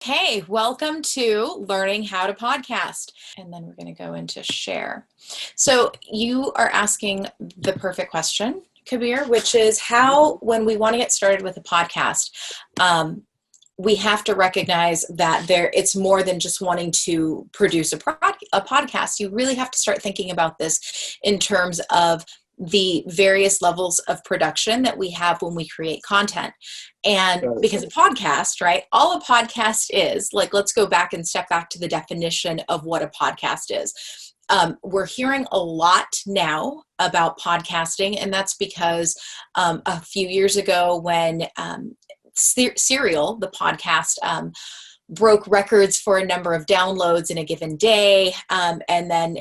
Hey, welcome to Learning How to Podcast. And then we're going to go into share. So you are asking the perfect question, Kabir, which is how, when we want to get started with a podcast, we have to recognize that it's more than just wanting to produce a podcast. You really have to start thinking about this in terms of the various levels of production that we have when we create content. And because a podcast, right, all a podcast is, like, let's go back and step back to the definition of what a podcast is. We're hearing a lot now about podcasting, and that's because a few years ago when Serial, the podcast, broke records for a number of downloads in a given day. And then,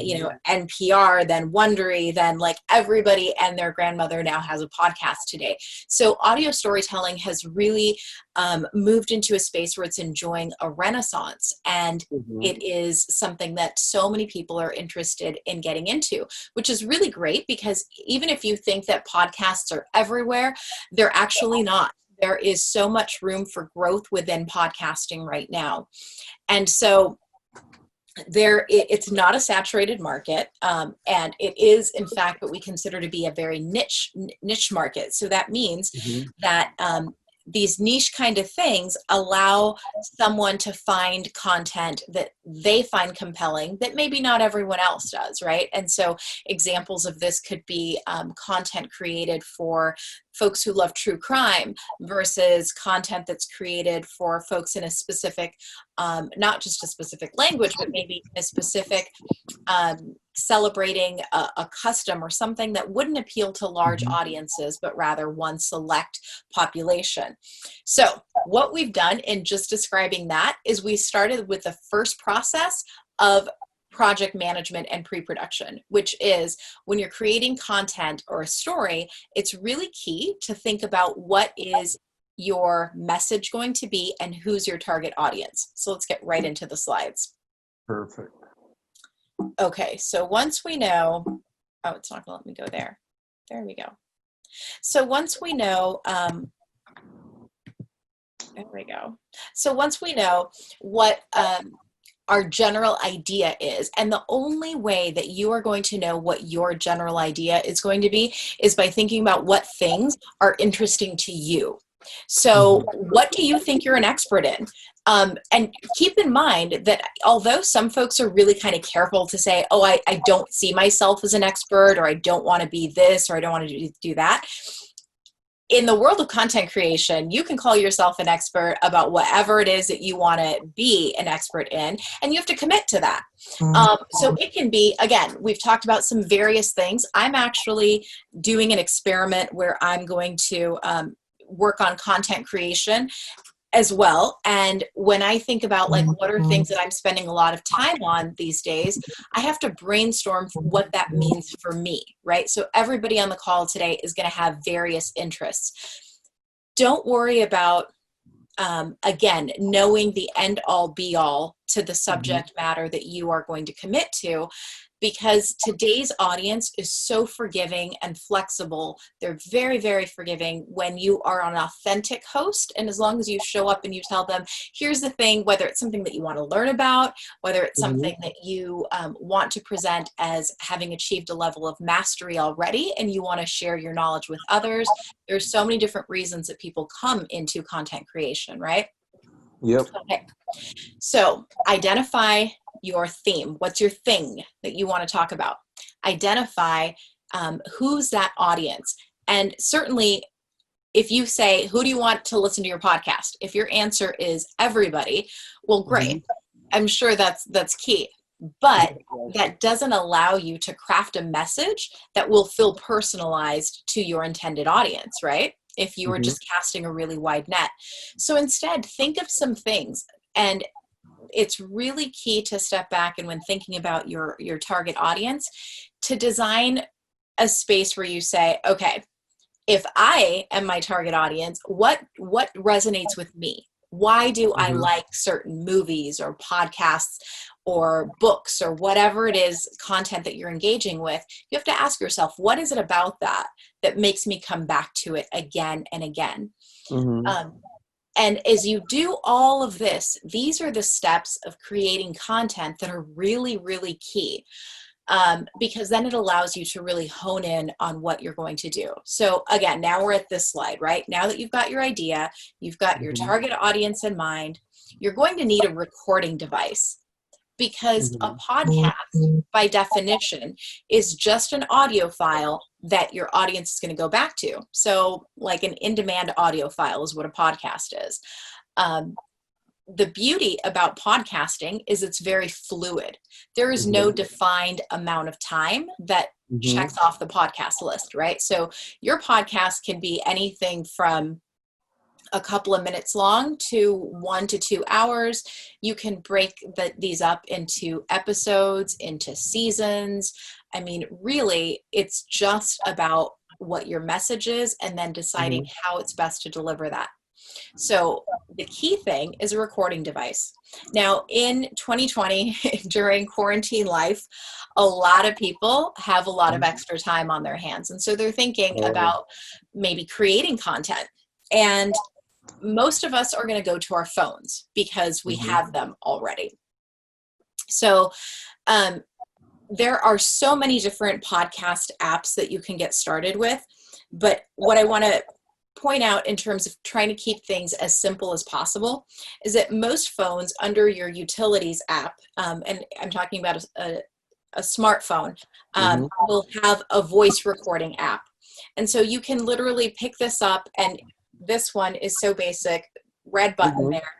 NPR, then Wondery, then like everybody and their grandmother now has a podcast today. So audio storytelling has really moved into a space where it's enjoying a renaissance. And it is something that so many people are interested in getting into, which is really great because even if you think that podcasts are everywhere, they're actually not. There is so much room for growth within podcasting right now. And so it's not a saturated market. And it is, in fact, what we consider to be a very niche market. So that means that these niche kind of things allow someone to find content that they find compelling that maybe not everyone else does, right? And so examples of this could be content created for folks who love true crime versus content that's created for folks in a specific, not just a specific language, but maybe a specific celebrating a custom or something that wouldn't appeal to large audiences, but rather one select population. So what we've done in just describing that is we started with the first process of project management and pre-production, which is when you're creating content or a story, it's really key to think about what is your message going to be and who's your target audience. So let's get right into the slides. Perfect. Okay, so once we know, oh, it's not gonna let me go there. There we go. So once we know, there we go. So once we know what our general idea is, and the only way that you are going to know what your general idea is going to be is by thinking about what things are interesting to you. So what do you think you're an expert in? And keep in mind that although some folks are really kind of careful to say, oh, I don't see myself as an expert, or I don't want to be this, or I don't want to do that. In the world of content creation, you can call yourself an expert about whatever it is that you want to be an expert in, and you have to commit to that. So it can be, again, we've talked about some various things. I'm actually doing an experiment where I'm going to work on content creation as well. And when I think about like what are things that I'm spending a lot of time on these days, I have to brainstorm what that means for me, right? So everybody on the call today is going to have various interests. Don't worry about, again, knowing the end all be all to the subject matter that you are going to commit to, because today's audience is so forgiving and flexible. They're very, very forgiving when you are an authentic host. And as long as you show up and you tell them, here's the thing, whether it's something that you want to learn about, whether it's something that you want to present as having achieved a level of mastery already, and you want to share your knowledge with others, there's so many different reasons that people come into content creation, right? Yep. Okay. So identify your theme. What's your thing that you want to talk about? Identify who's that audience. And certainly if you say, who do you want to listen to your podcast? If your answer is everybody, well, great. I'm sure that's key. But that doesn't allow you to craft a message that will feel personalized to your intended audience, right? If you were just casting a really wide net. So instead, think of some things. And it's really key to step back and when thinking about your target audience, to design a space where you say, okay, if I am my target audience, what resonates with me? Why do I like certain movies or podcasts or books or whatever it is, content that you're engaging with? You have to ask yourself, what is it about that makes me come back to it again and again? And as you do all of this, these are the steps of creating content that are really, really key. Because then it allows you to really hone in on what you're going to do. So again, now we're at this slide, right? Now that you've got your idea, you've got your target audience in mind, you're going to need a recording device, because a podcast, by definition, is just an audio file that your audience is going to go back to. So like an in-demand audio file is what a podcast is. The beauty about podcasting is it's very fluid. There is no defined amount of time that checks off the podcast list, right? So your podcast can be anything from a couple of minutes long to 1 to 2 hours. You can break these up into episodes, into seasons. I mean, really, it's just about what your message is and then deciding how it's best to deliver that. So the key thing is a recording device. Now in 2020, during quarantine life, a lot of people have a lot of extra time on their hands. And so they're thinking about maybe creating content. And most of us are going to go to our phones because we have them already. So there are so many different podcast apps that you can get started with. But what I want to point out in terms of trying to keep things as simple as possible is that most phones under your utilities app, and I'm talking about a smartphone, will have a voice recording app. And so you can literally pick this up, and this one is so basic, red button there.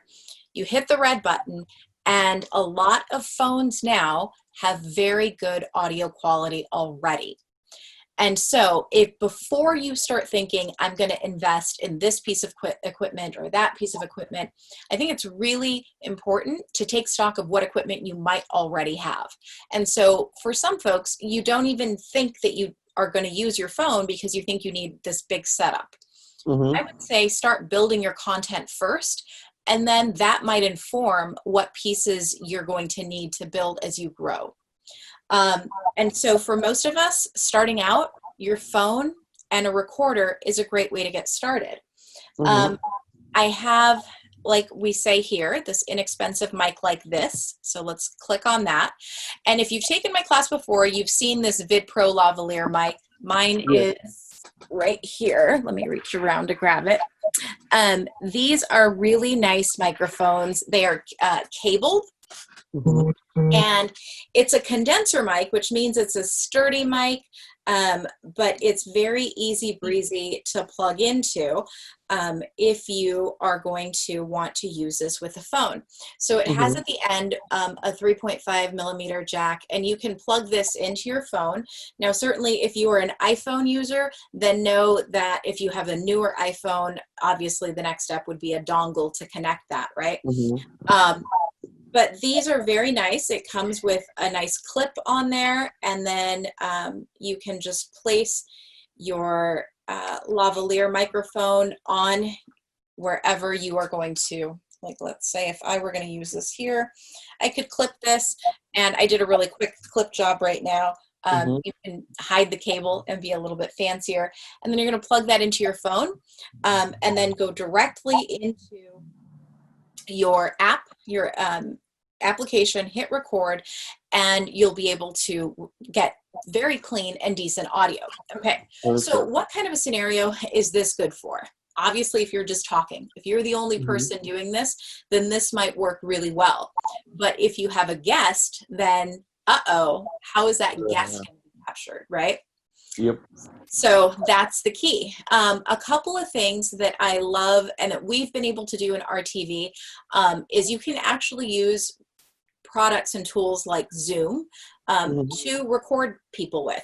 You hit the red button, and a lot of phones now have very good audio quality already. And so if before you start thinking, I'm going to invest in this piece of equipment or that piece of equipment, I think it's really important to take stock of what equipment you might already have. And so for some folks, you don't even think that you are going to use your phone because you think you need this big setup. I would say start building your content first, and then that might inform what pieces you're going to need to build as you grow. And so for most of us, starting out, your phone and a recorder is a great way to get started. I have, like we say here, this inexpensive mic like this. So let's click on that. And if you've taken my class before, you've seen this VidPro lavalier mic. Mine is right here. Let me reach around to grab it. These are really nice microphones. They are cabled. And it's a condenser mic, which means it's a sturdy mic, but it's very easy breezy to plug into if you are going to want to use this with a phone. So it has at the end a 3.5 millimeter jack, and you can plug this into your phone. Now, certainly if you are an iPhone user, then know that if you have a newer iPhone, obviously the next step would be a dongle to connect that, right? But these are very nice. It comes with a nice clip on there, and then you can just place your lavalier microphone on wherever you are going to. Like, let's say if I were going to use this here, I could clip this, and I did a really quick clip job right now. You can hide the cable and be a little bit fancier, and then you're going to plug that into your phone, and then go directly into your app, your application, hit record, and you'll be able to get very clean and decent audio. Okay, so what kind of a scenario is this good for? Obviously, if you're just talking, if you're the only person doing this, then this might work really well. But if you have a guest, then how is that guest going to be captured, right? Yep. So that's the key. A couple of things that I love and that we've been able to do in RTV is you can actually use products and tools like Zoom to record people with.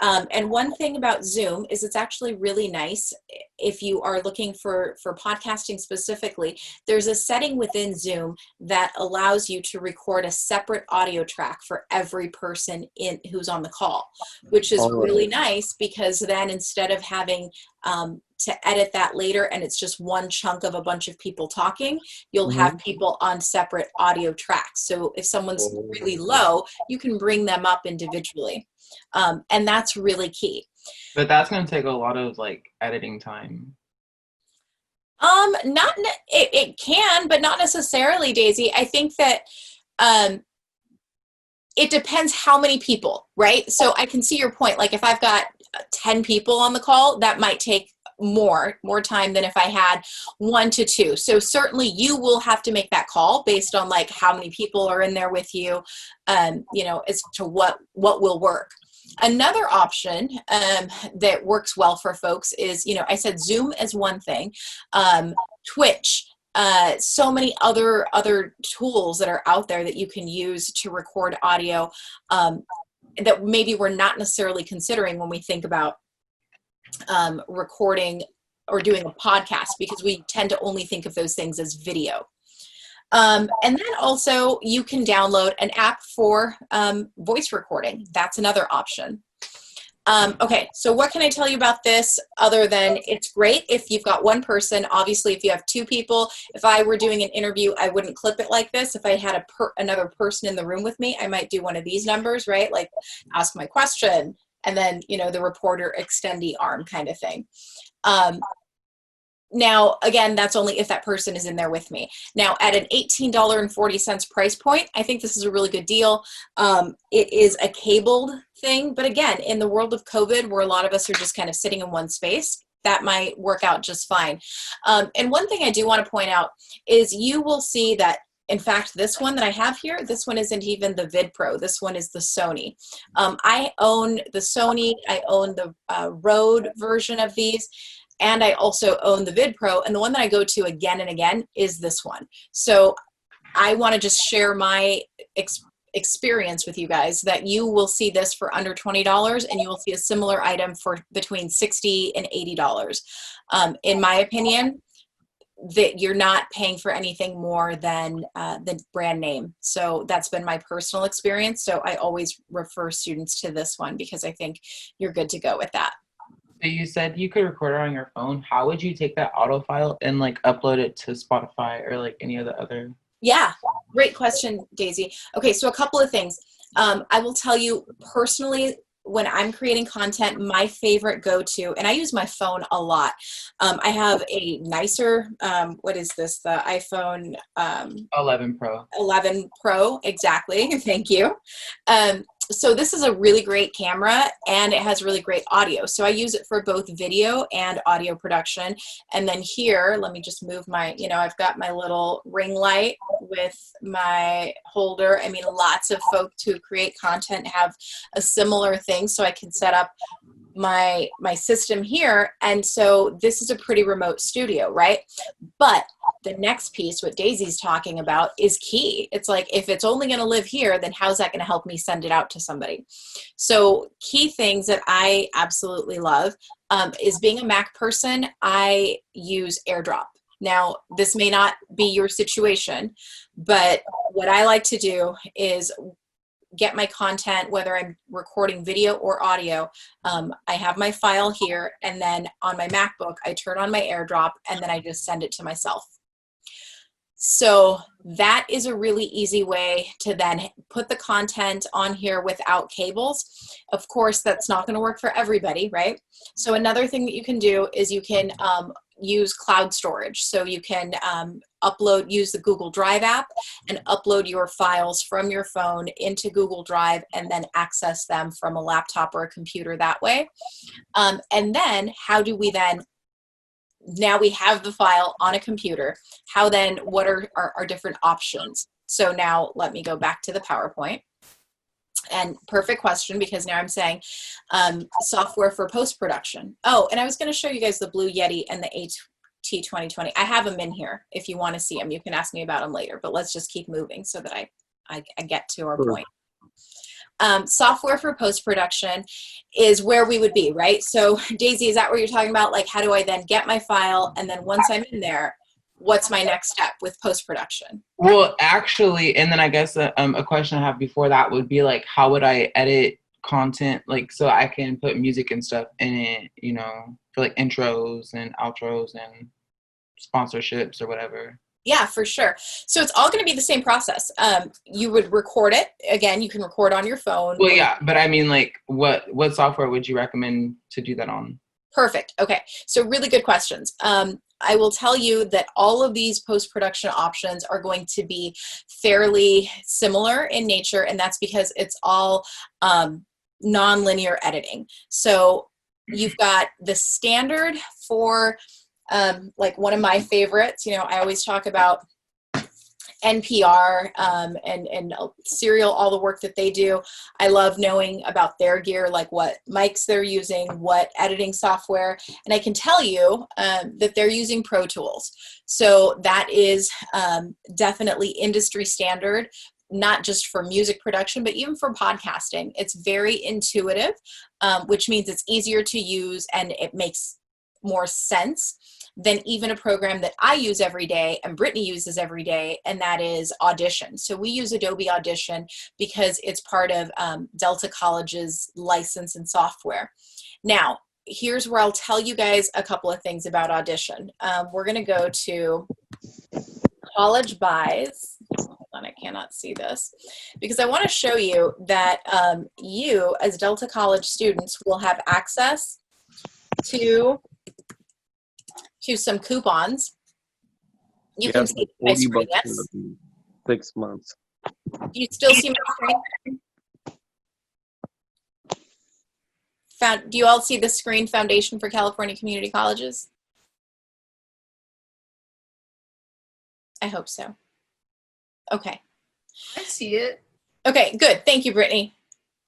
And one thing about Zoom is it's actually really nice if you are looking for podcasting specifically. There's a setting within Zoom that allows you to record a separate audio track for every person who's on the call, which is really nice, because then instead of having to edit that later and it's just one chunk of a bunch of people talking, you'll have people on separate audio tracks. So if someone's really low, you can bring them up individually. And that's really key. But that's going to take a lot of like editing time. It can, but not necessarily, Daisy. I think that um, it depends how many people, right? So I can see your point. Like if I've got 10 people on the call, that might take more time than if I had 1 to 2. So certainly you will have to make that call based on like how many people are in there with you, you know, as to what will work. Another option that works well for folks is, you know, I said Zoom is one thing, Twitch, so many other tools that are out there that you can use to record audio that maybe we're not necessarily considering when we think about recording or doing a podcast, because we tend to only think of those things as video. And then also you can download an app for voice recording. That's another option. Okay, so what can I tell you about this other than it's great if you've got one person. Obviously, if you have 2 people, if I were doing an interview, I wouldn't clip it like this. If I had another person in the room with me, I might do one of these numbers, right? Like ask my question and then, you know, the reporter extendee arm kind of thing. Now, again, that's only if that person is in there with me. Now, at an $18.40 price point, I think this is a really good deal. It is a cabled thing, but again, in the world of COVID, where a lot of us are just kind of sitting in one space, that might work out just fine. And one thing I do want to point out is you will see that, in fact, this one that I have here, this one isn't even the VidPro. This one is the Sony. I own the Sony. I own the Rode version of these. And I also own the VidPro, and the one that I go to again and again is this one. So I want to just share my experience with you guys that you will see this for under $20, and you will see a similar item for between $60 and $80. In my opinion, that you're not paying for anything more than the brand name. So that's been my personal experience. So I always refer students to this one because I think you're good to go with that. So you said you could record it on your phone. How would you take that audio file and like upload it to Spotify or like any of the other? Yeah, great question, Daisy. Okay, so a couple of things. I will tell you personally, when I'm creating content, my favorite go-to, and I use my phone a lot. I have a nicer, what is this? The iPhone 11 Pro. 11 Pro, exactly. Thank you. So this is a really great camera, and it has really great audio. So I use it for both video and audio production. And then here, let me just move my, you know, I've got my little ring light with my holder. I mean, lots of folks who create content have a similar thing. So I can set up my system here. And so this is a pretty remote studio, right? But the next piece, what Daisy's talking about, is key. It's like, if it's only going to live here, then how's that going to help me send it out to somebody? So key things that I absolutely love is, being a Mac person, I use AirDrop. Now, this may not be your situation, but what I like to do is get my content, whether I'm recording video or audio. I have my file here, and then on my MacBook, I turn on my AirDrop, and then I just send it to myself. So that is a really easy way to then put the content on here without cables. Of course, that's not going to work for everybody, right? So another thing that you can do is you can use cloud storage. So you can use the Google Drive app and upload your files from your phone into Google Drive, and then access them from a laptop or a computer that way. And then how do we then, now we have the file on a computer, how then, what are our different options? So now let me go back to the PowerPoint. And perfect question, because now I'm saying software for post-production. Oh, and I was going to show you guys the Blue Yeti and the AT2020. I have them in here. If you want to see them, you can ask me about them later, but let's just keep moving so that I get to our point. Software for post-production is where we would be, right? So Daisy, is that what you're talking about? Like, how do I then get my file? And then once I'm in there, what's my next step with post-production? Well, actually, and then I guess a question I have before that would be like, how would I edit content, like, so I can put music and stuff in it, you know, for like intros and outros and sponsorships or whatever? Yeah, for sure. So it's all going to be the same process. You would record it. Again, you can record on your phone. Well, yeah, but I mean, like, what software would you recommend to do that on? Perfect. Okay. So really good questions. I will tell you that all of these post-production options are going to be fairly similar in nature, and that's because it's all non-linear editing. So you've got the standard for like one of my favorites, I always talk about NPR and Serial, all the work that they do. I love knowing about their gear, like what mics they're using, what editing software, and I can tell you that they're using Pro Tools. So that is definitely industry standard, not just for music production, but even for podcasting. It's very intuitive, which means it's easier to use and it makes more sense than even a program that I use every day and Brittany uses every day, and that is Audition. So we use Adobe Audition because it's part of Delta College's license and software. Now, here's where I'll tell you guys a couple of things about Audition. We're gonna go to College Buys. Hold on, I cannot see this because I wanna show you that you as Delta College students will have access to some coupons. You can see my screen, yes? 6 months. Do you still see my screen? Do you all see the screen, Foundation for California Community Colleges? I hope so. Okay. I see it. Okay, good. Thank you, Brittany.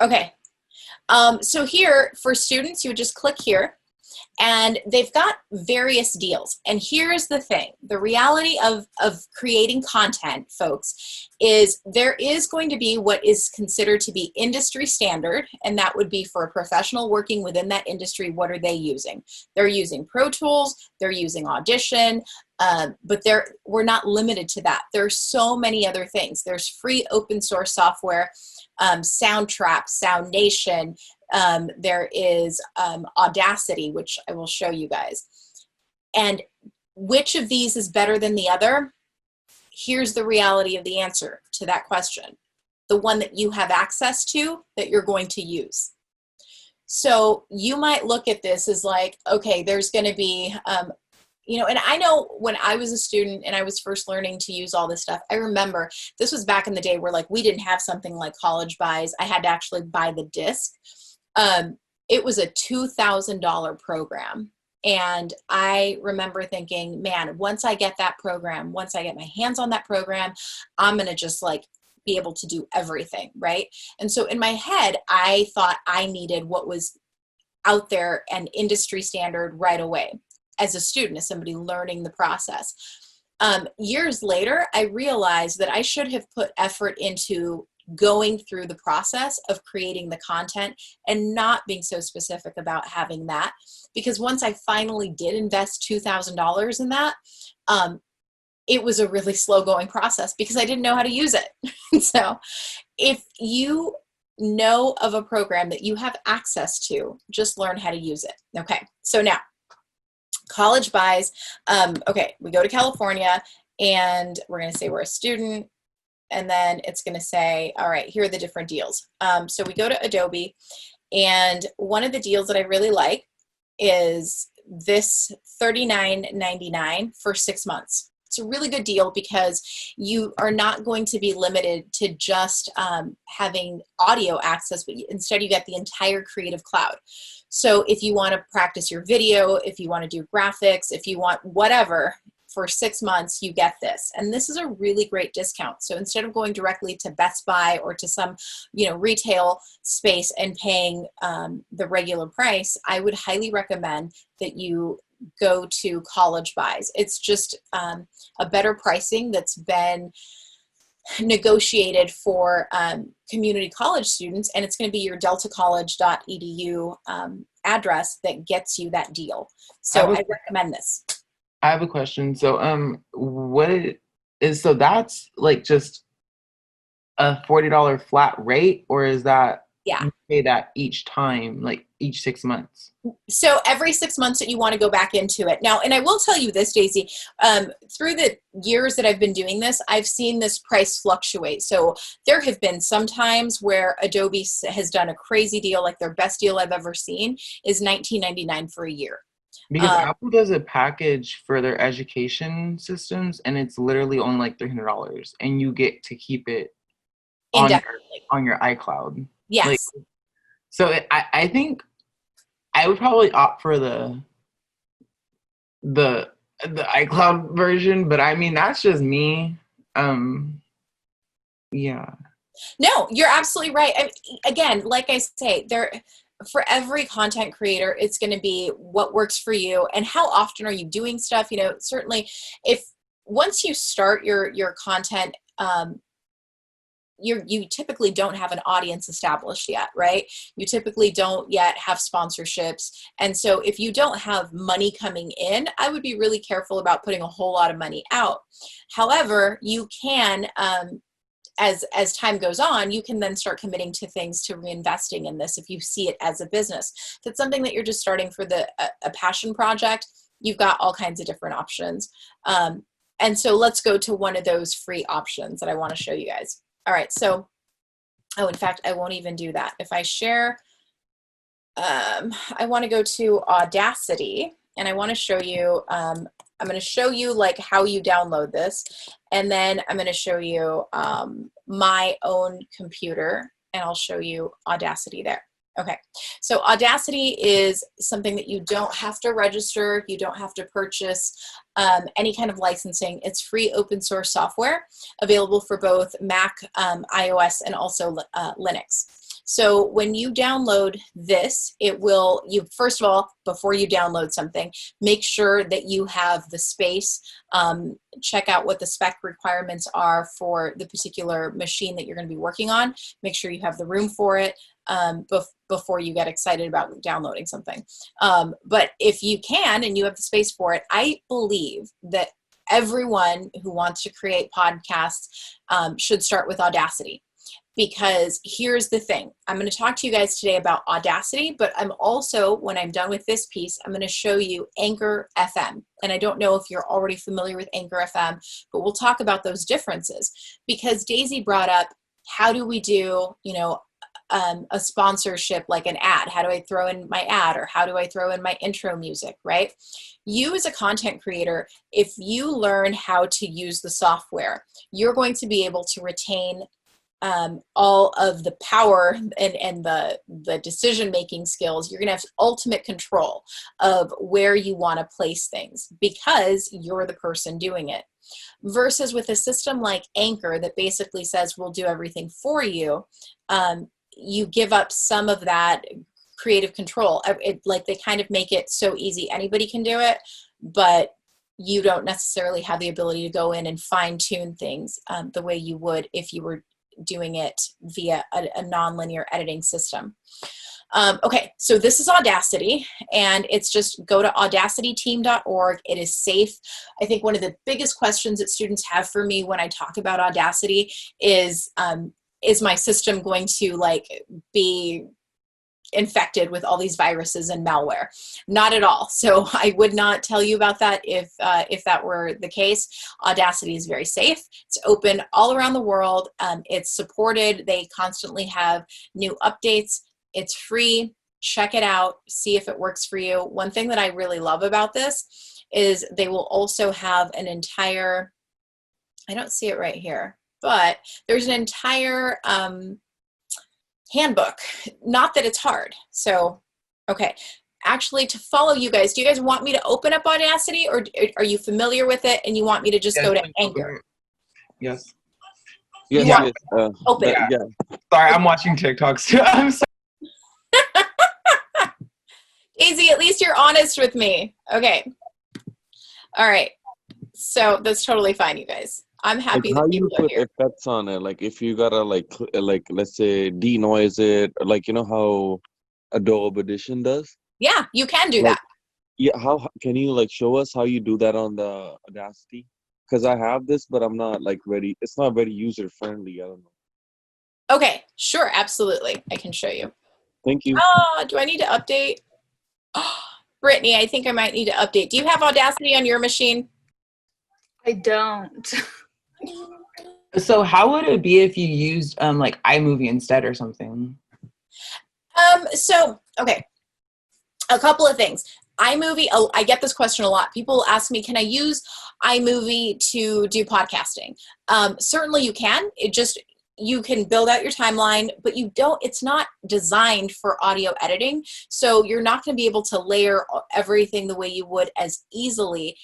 Okay. So here, for students, you would just click here. And they've got various deals. And here's the thing. The reality of creating content, folks, is there is going to be what is considered to be industry standard, and that would be for a professional working within that industry. What are they using? They're using Pro Tools, they're using Audition, but we're not limited to that. There's so many other things. There's free open source software, Soundtrap, SoundNation, there is Audacity, which I will show you guys. And which of these is better than the other? Here's the reality of the answer to that question. The one that you have access to that you're going to use. So you might look at this as like, okay, there's going to be, and I know when I was a student and I was first learning to use all this stuff, I remember this was back in the day where like we didn't have something like College Buys. I had to actually buy the disc. It was a $2,000 program. And I remember thinking, man, once I get that program, once I get my hands on that program, I'm going to just like be able to do everything, right? And so in my head, I thought I needed what was out there and industry standard right away as a student, as somebody learning the process. Years later, I realized that I should have put effort into going through the process of creating the content and not being so specific about having that. Because once I finally did invest $2,000 in that, it was a really slow going process because I didn't know how to use it. So if you know of a program that you have access to, just learn how to use it. Okay, so now, College Buys. Okay, we go to California and we're gonna say we're a student, and then it's going to say, all right, here are the different deals. So we go to Adobe, and one of the deals that I really like is this $39.99 for 6 months. It's a really good deal because you are not going to be limited to just having audio access, but instead you get the entire Creative Cloud. So if you want to practice your video, if you want to do graphics, if you want whatever, for 6 months, you get this. And this is a really great discount. So instead of going directly to Best Buy or to some, retail space and paying the regular price, I would highly recommend that you go to College Buys. It's just a better pricing that's been negotiated for community college students, and it's going to be your deltacollege.edu address that gets you that deal. So I recommend this. I have a question. So, so that's like just a $40 flat rate, or is that you pay that each time, like each 6 months? So every 6 months that you want to go back into it. Now, and I will tell you this, Daisy, through the years that I've been doing this, I've seen this price fluctuate. So there have been some times where Adobe has done a crazy deal, like their best deal I've ever seen is $19.99 for a year. Because Apple does a package for their education systems, and it's literally only like $300, and you get to keep it on your iCloud. Yes. Like, so I think I would probably opt for the iCloud version, but I mean that's just me. Yeah. No, you're absolutely right. Again, like I say, for every content creator, it's going to be what works for you and how often are you doing stuff. You know, certainly if once you start your content, you typically don't have an audience established yet, right? You typically don't yet have sponsorships. And so if you don't have money coming in, I would be really careful about putting a whole lot of money out. However, you can, as time goes on, you can then start committing to things, to reinvesting in this if you see it as a business. If it's something that you're just starting for a passion project, you've got all kinds of different options. And so let's go to one of those free options that I want to show you guys. All right, so, in fact, I won't even do that. If I share, I want to go to Audacity, and I want to show you, I'm going to show you like how you download this, and then I'm going to show you my own computer, and I'll show you Audacity there. Okay, so Audacity is something that you don't have to register, you don't have to purchase any kind of licensing. It's free open source software available for both Mac, iOS, and also Linux. So when you download this, it will, first of all, before you download something, make sure that you have the space, check out what the spec requirements are for the particular machine that you're going to be working on. Make sure you have the room for it before you get excited about downloading something. But if you can and you have the space for it, I believe that everyone who wants to create podcasts should start with Audacity. Because here's the thing, I'm going to talk to you guys today about Audacity, but I'm also, when I'm done with this piece, I'm going to show you Anchor FM. And I don't know if you're already familiar with Anchor FM, but we'll talk about those differences. Because Daisy brought up, how do we do, a sponsorship like an ad? How do I throw in my ad, or how do I throw in my intro music, right? You as a content creator, if you learn how to use the software, you're going to be able to retain all of the power and the decision-making skills. You're going to have ultimate control of where you want to place things because you're the person doing it. Versus with a system like Anchor that basically says we'll do everything for you, you give up some of that creative control. Like they kind of make it so easy, anybody can do it, but you don't necessarily have the ability to go in and fine-tune things the way you would if you were doing it via a non-linear editing system. Okay, so this is Audacity, and it's just go to audacityteam.org. It is safe. I think one of the biggest questions that students have for me when I talk about Audacity is my system going to be infected with all these viruses and malware? Not at all. So I would not tell you about that if that were the case. Audacity is very safe. It's open all around the world. It's supported. They constantly have new updates. It's free. Check it out. See if it works for you. One thing that I really love about this is they will also have an entire, I don't see it right here, but there's an entire handbook. Not that it's hard. So, okay. Actually, to follow you guys, do you guys want me to open up Audacity, or are you familiar with it and you want me to just go to Anchor? Yes. Yes. Yeah. Yes. Open. Yeah. Sorry, I'm watching TikToks too. I'm sorry. Daisy, at least you're honest with me. Okay. All right. So that's totally fine, you guys. I'm happy How that you people are put here. effects on it? Like if you gotta let's say denoise it, or how Adobe Audition does. Yeah, you can do that. Yeah, how can you show us how you do that on the Audacity? Because I have this, but I'm not ready. It's not very user friendly. I don't know. Okay, sure, absolutely. I can show you. Thank you. Do I need to update? Oh, Brittany, I think I might need to update. Do you have Audacity on your machine? I don't. So how would it be if you used iMovie instead or something? So, okay, a couple of things. iMovie, I get this question a lot. People ask me, can I use iMovie to do podcasting? Certainly you can. You can build out your timeline, but it's not designed for audio editing. So you're not going to be able to layer everything the way you would as easily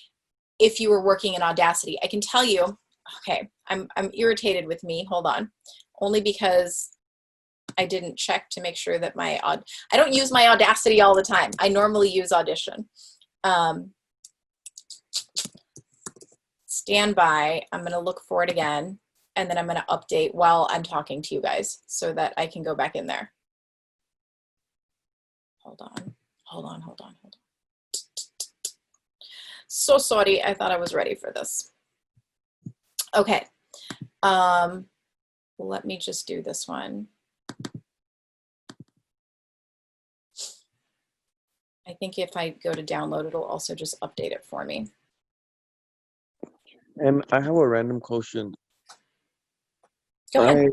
if you were working in Audacity. I can tell you, okay, I'm irritated with me. Hold on. Only because I didn't check to make sure that I don't use my Audacity all the time. I normally use Audition. Stand by. I'm going to look for it again. And then I'm going to update while I'm talking to you guys so that I can go back in there. Hold on. So sorry. I thought I was ready for this. Okay. Let me just do this one. I think if I go to download, it'll also just update it for me. And I have a random question. Go ahead.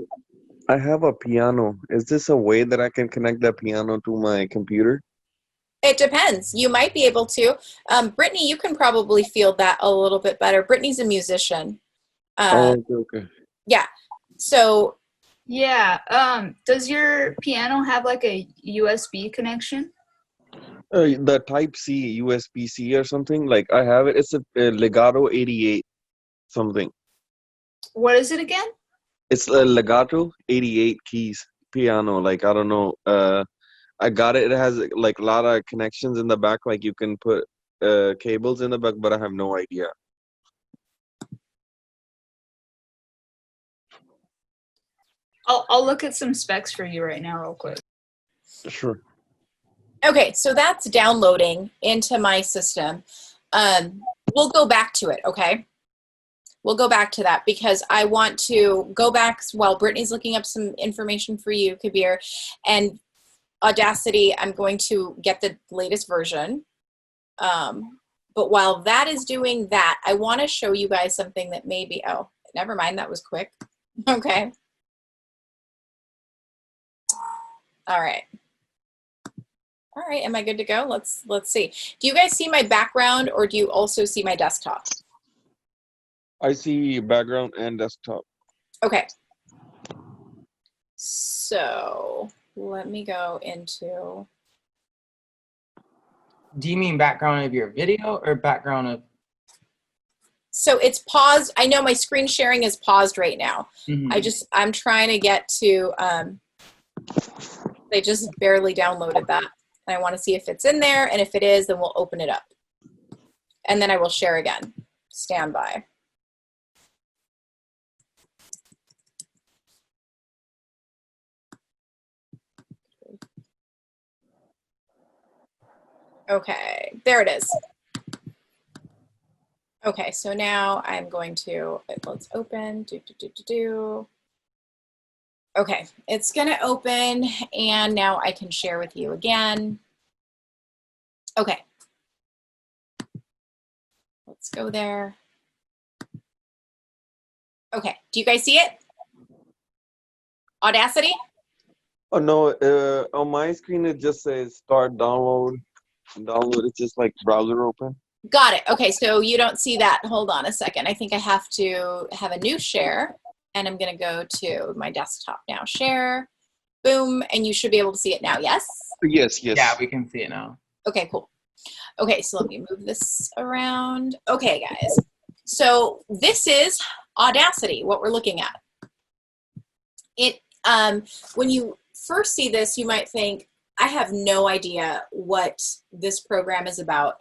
I have a piano. Is this a way that I can connect that piano to my computer? It depends. You might be able to. Brittany, you can probably field that a little bit better. Brittany's a musician. Okay. Yeah. So. Yeah. Does your piano have like a USB connection? The Type C, USB-C or something. Like I have it. It's a Legato 88 something. What is it again? It's a Legato 88 keys piano. Like, I don't know. I got it. It has like a lot of connections in the back. Like you can put cables in the back, but I have no idea. I'll look at some specs for you right now real quick. Sure. Okay, so that's downloading into my system. We'll go back to it, okay? We'll go back to that because I want to go back while Brittany's looking up some information for you, Kabir. And Audacity, I'm going to get the latest version. But while that is doing that, I want to show you guys something that maybe, oh, never mind, that was quick. Okay. All right. All right, am I good to go? Let's see. Do you guys see my background or do you also see my desktop? I see background and desktop. Okay. So let me go into. Do you mean background of your video or background of? So it's paused. I know my screen sharing is paused right now. Mm-hmm. I'm trying to get to, they just barely downloaded that. And I want to see if it's in there. And if it is, then we'll open it up. And then I will share again. Stand by. Okay, there it is. Okay, so now I'm going to, let's open, Okay, it's gonna open and now I can share with you again. Okay, let's go there. Okay, do you guys see it? Audacity? Oh no, on my screen it just says start download. Download, it's just like browser open. Got it. Okay, so you don't see that. Hold on a second. I think I have to have a new share and I'm gonna go to my desktop now. Share, boom, and you should be able to see it now, yes? Yes. Yeah, we can see it now. Okay, cool. Okay, so let me move this around. Okay, guys. So this is Audacity, what we're looking at. When you first see this, you might think, I have no idea what this program is about.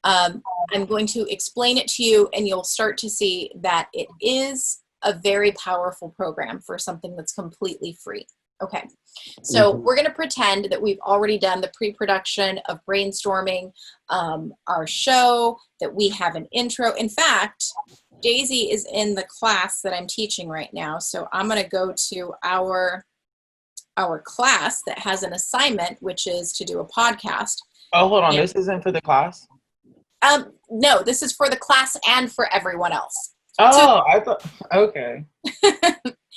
I'm going to explain it to you and you'll start to see that it is a very powerful program for something that's completely free. Okay, so we're going to pretend that we've already done the pre-production of brainstorming our show, that we have an intro. In fact, Daisy is in the class that I'm teaching right now. So I'm going to go to our class that has an assignment, which is to do a podcast. Oh, hold on. This isn't for the class? No, this is for the class and for everyone else. Oh, So, I thought, okay.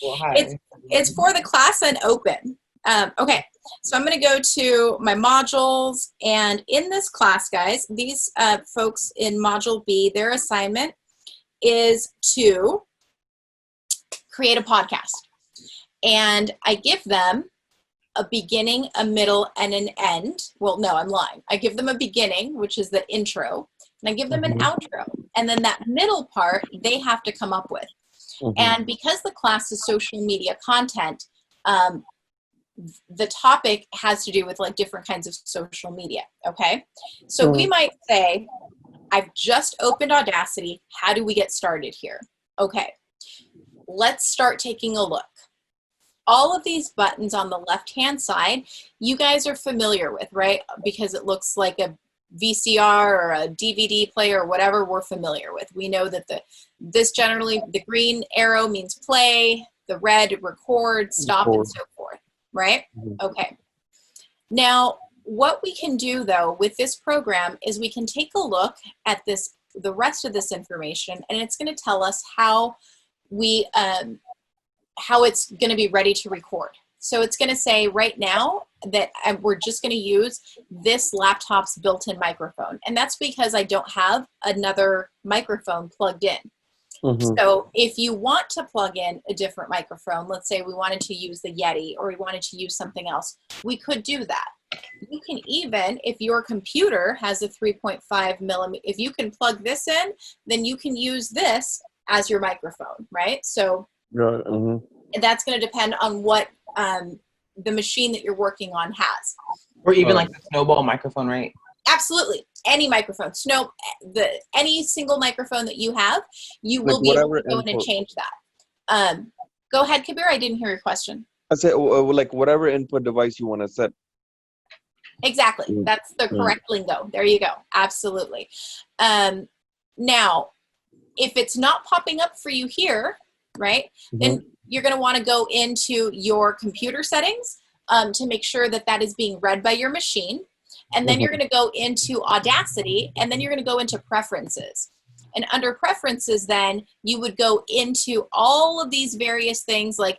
Well, hi. It's for the class and open. Okay, so I'm going to go to my modules, and in this class, guys, these folks in Module B, their assignment is to create a podcast. And I give them a beginning, a middle, and an end. Well, no, I'm lying. I give them a beginning, which is the intro, and I give them an outro. And then that middle part, they have to come up with. And because the class is social media content, the topic has to do with like different kinds of social media, okay? So we might say, I've just opened Audacity. How do we get started here? Okay, let's start taking a look. All of these buttons on the left-hand side, you guys are familiar with, right? Because it looks like a VCR or a DVD player or whatever we're familiar with. We know that this generally, the green arrow means play, the red record, stop, and so forth, right? Okay. Now, what we can do though with this program is we can take a look at the rest of this information, and it's going to tell us how it's going to be ready to record. So it's going to say right now that we're just going to use this laptop's built-in microphone. And that's because I don't have another microphone plugged in. So if you want to plug in a different microphone, let's say we wanted to use the Yeti or we wanted to use something else, we could do that. You can even, if your computer has a 3.5 millimeter, if you can plug this in, then you can use this as your microphone, right? So that's going to depend on what the machine that you're working on has. Or even like the snowball microphone, right? Absolutely. Any microphone. Any single microphone that you have, you will be able to go in and change that. Go ahead, Kabir. I didn't hear your question. I said, like whatever input device you want to set. Exactly. That's the correct lingo. There you go. Absolutely. Now, if it's not popping up for you here, right, then you're going to want to go into your computer settings to make sure that that is being read by your machine. And then you're going to go into Audacity, and then you're going to go into Preferences. And under Preferences, then you would go into all of these various things like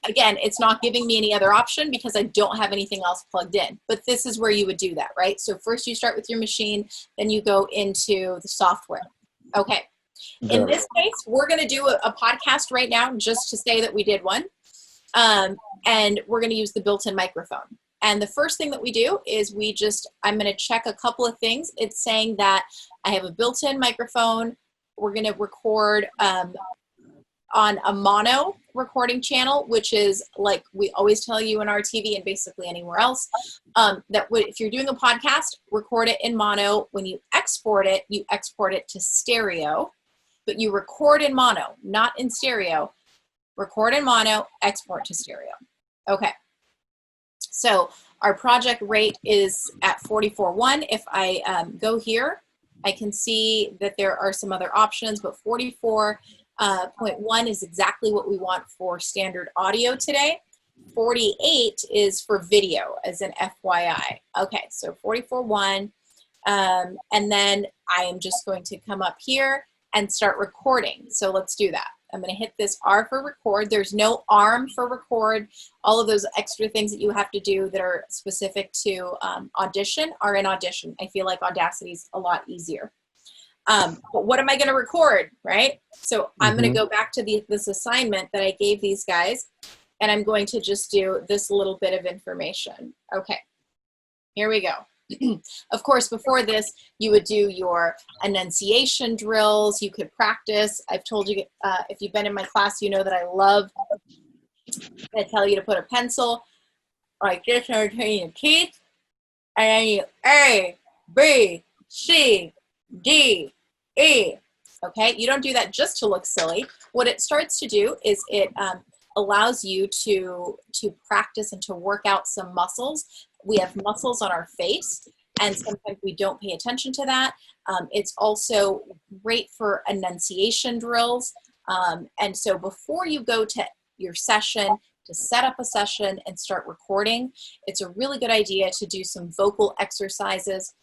again, it's not giving me any other option because I don't have anything else plugged in. But this is where you would do that, right? So first you start with your machine, then you go into the software. Okay. In this case, we're going to do a podcast right now just to say that we did one. And we're going to use the built-in microphone. And the first thing that we do is I'm going to check a couple of things. It's saying that I have a built-in microphone. We're going to record on a mono recording channel, which is like we always tell you in our TV and basically anywhere else, if you're doing a podcast, record it in mono. When you export it to stereo, but you record in mono, not in stereo. Record in mono, export to stereo. Okay. So our project rate is at 44.1. If I go here, I can see that there are some other options, but 44.1 is exactly what we want for standard audio today. 48 is for video, as an FYI. Okay, so 44.1. And then I am just going to come up here and start recording. So let's do that. I'm going to hit this R for record. There's no ARM for record. All of those extra things that you have to do that are specific to Audition are in Audition. I feel like Audacity is a lot easier. But what am I going to record, right? So I'm going to go back to this assignment that I gave these guys, and I'm going to just do this little bit of information. Okay, here we go. Of course, before this, you would do your enunciation drills. You could practice. I've told you, if you've been in my class, you know that I love, I tell you to put a pencil like this in between your teeth, and then you A, B, C, D, E. Okay, you don't do that just to look silly. What it starts to do is it allows you to practice and to work out some muscles. We have muscles on our face, and sometimes we don't pay attention to that. It's also great for enunciation drills. And so before you go to your session, to set up a session and start recording, it's a really good idea to do some vocal exercises.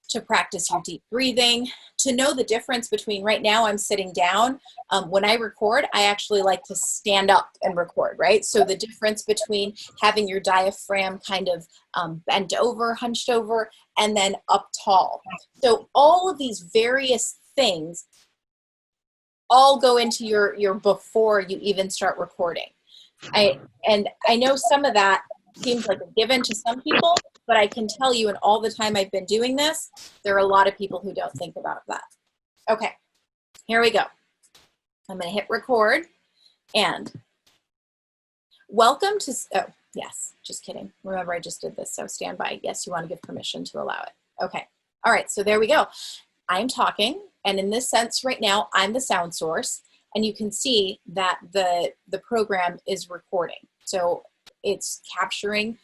to practice your deep breathing, to know the difference between, right now I'm sitting down. When I record, I actually like to stand up and record, right? So the difference between having your diaphragm kind of bent over, hunched over, and then up tall. So all of these various things all go into your before you even start recording. And I know some of that seems like a given to some people, but I can tell you in all the time I've been doing this, there are a lot of people who don't think about that. Okay, here we go. I'm going to hit record, and welcome to, oh, yes, just kidding. Remember, I just did this, so stand by. Yes, you want to give permission to allow it. Okay, all right, so there we go. I'm talking, and in this sense right now, I'm the sound source, and you can see that the program is recording. So it's capturing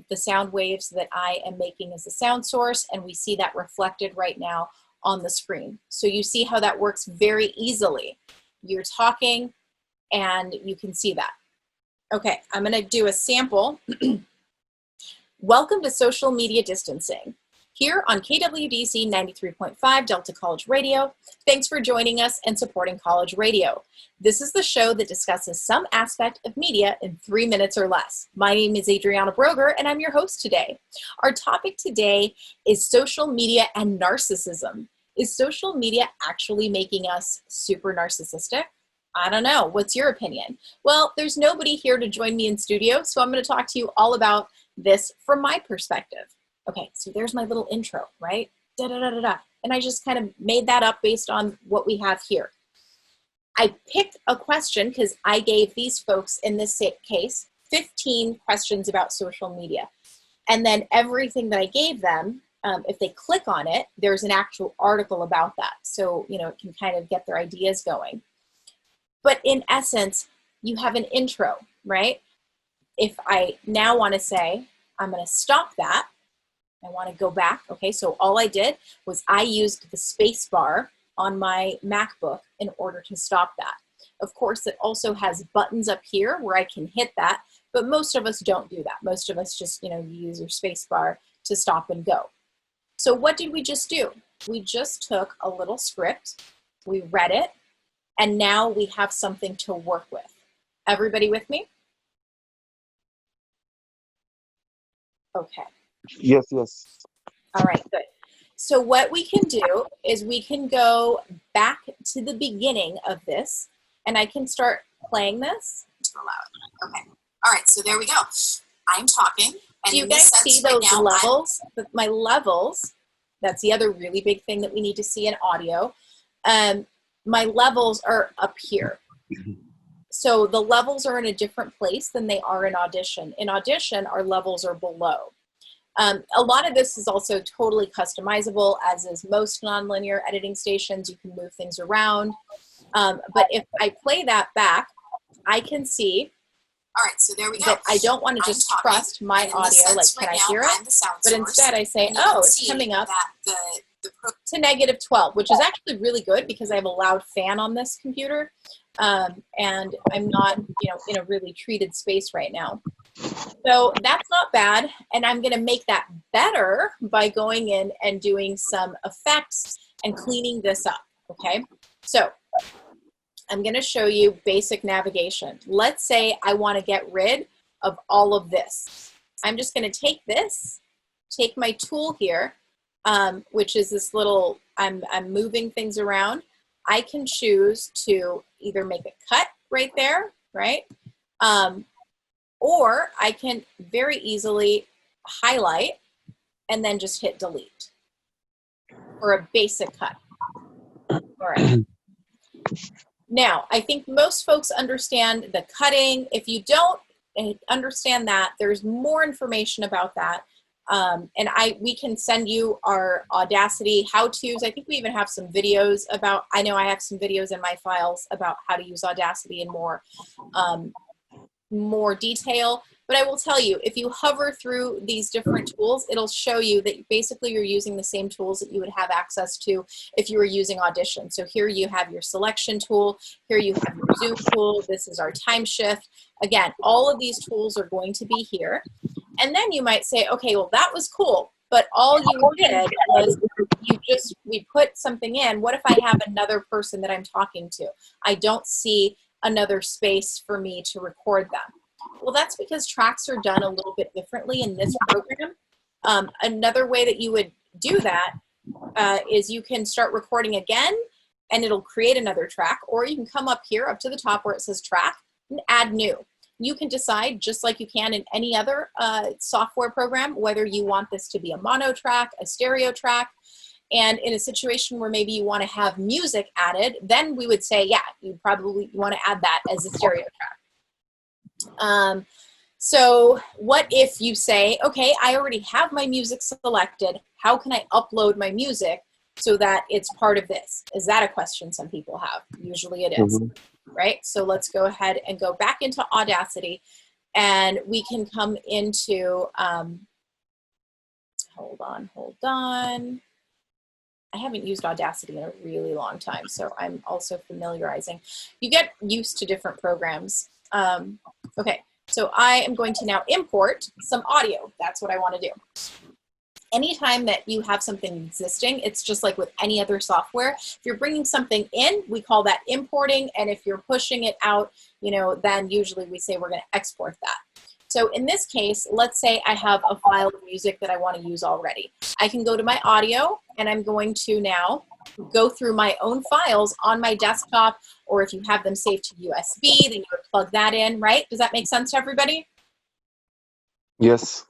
the sound waves that I am making as a sound source, and we see that reflected right now on the screen. So you see how that works very easily. You're talking, and you can see that. Okay, I'm gonna do a sample. Welcome to Social Media Distancing. Here on KWDC 93.5 Delta College Radio. Thanks for joining us and supporting college radio. This is the show that discusses some aspect of media in 3 minutes or less. My name is Adriana Brogger, and I'm your host today. Our topic today is social media and narcissism. Is social media actually making us super narcissistic? I don't know. What's your opinion? Well, there's nobody here to join me in studio, so I'm going to talk to you all about this from my perspective. Okay, so there's my little intro, right? Da-da-da-da-da. And I just kind of made that up based on what we have here. I picked a question because I gave these folks in this case 15 questions about social media. And then everything that I gave them, if they click on it, there's an actual article about that. So, you know, it can kind of get their ideas going. But in essence, you have an intro, right? If I now want to say, I'm going to stop that. I want to go back. Okay, so all I did was I used the space bar on my MacBook in order to stop that. Of course, it also has buttons up here where I can hit that, but most of us don't do that. Most of us just, you know, use your space bar to stop and go. So what did we just do? We just took a little script, we read it, and now we have something to work with. Everybody with me? Okay. Yes, yes. All right, good. So what we can do is we can go back to the beginning of this, and I can start playing this. Okay. All right, so there we go. I'm talking. And do you guys see those levels? My levels, that's the other really big thing that we need to see in audio. My levels are up here. So the levels are in a different place than they are in Audition. In Audition, our levels are below. A lot of this is also totally customizable, as is most nonlinear editing stations. You can move things around. But if I play that back, I can see, all right, so there we go. That I don't want to just trust my audio, like, can I hear it? But instead I say, oh, it's coming up to -12, which is actually really good because I have a loud fan on this computer. And I'm not, you know, in a really treated space right now. So that's not bad, and I'm going to make that better by going in and doing some effects and cleaning this up, okay? So I'm going to show you basic navigation. Let's say I want to get rid of all of this. I'm just going to take this, take my tool here, which is this little, I'm moving things around. I can choose to either make a cut right there, right? Or I can very easily highlight and then just hit delete for a basic cut. All right. Now, I think most folks understand the cutting. If you don't understand that, there's more information about that. And we can send you our Audacity how-tos. I think we even have some videos about, I know I have some videos in my files about how to use Audacity in more detail. But I will tell you, if you hover through these different tools, it'll show you that basically you're using the same tools that you would have access to if you were using Audition. So here you have your selection tool, here you have your zoom tool, this is our time shift. Again, all of these tools are going to be here. And then you might say, okay, well, that was cool, but all you did was we put something in. What if I have another person that I'm talking to? I don't see another space for me to record them. Well, that's because tracks are done a little bit differently in this program. Another way that you would do that is you can start recording again, and it'll create another track, or you can come up here up to the top where it says track and add new. You can decide, just like you can in any other software program, whether you want this to be a mono track, a stereo track. And in a situation where maybe you want to have music added, then we would say, yeah, you probably want to add that as a stereo track. So what if you say, okay, I already have my music selected. How can I upload my music so that it's part of this? Is that a question some people have? Usually it is, right? So let's go ahead and go back into Audacity, and we can come into, hold on. I haven't used Audacity in a really long time, so I'm also familiarizing. You get used to different programs. Okay, so I am going to now import some audio. That's what I want to do. Anytime that you have something existing, it's just like with any other software. If you're bringing something in, we call that importing, and if you're pushing it out, you know, then usually we say we're going to export that. So in this case, let's say I have a file of music that I want to use already. I can go to my audio, and I'm going to now go through my own files on my desktop, or if you have them saved to USB, then you would plug that in, right? Does that make sense to everybody? Yes.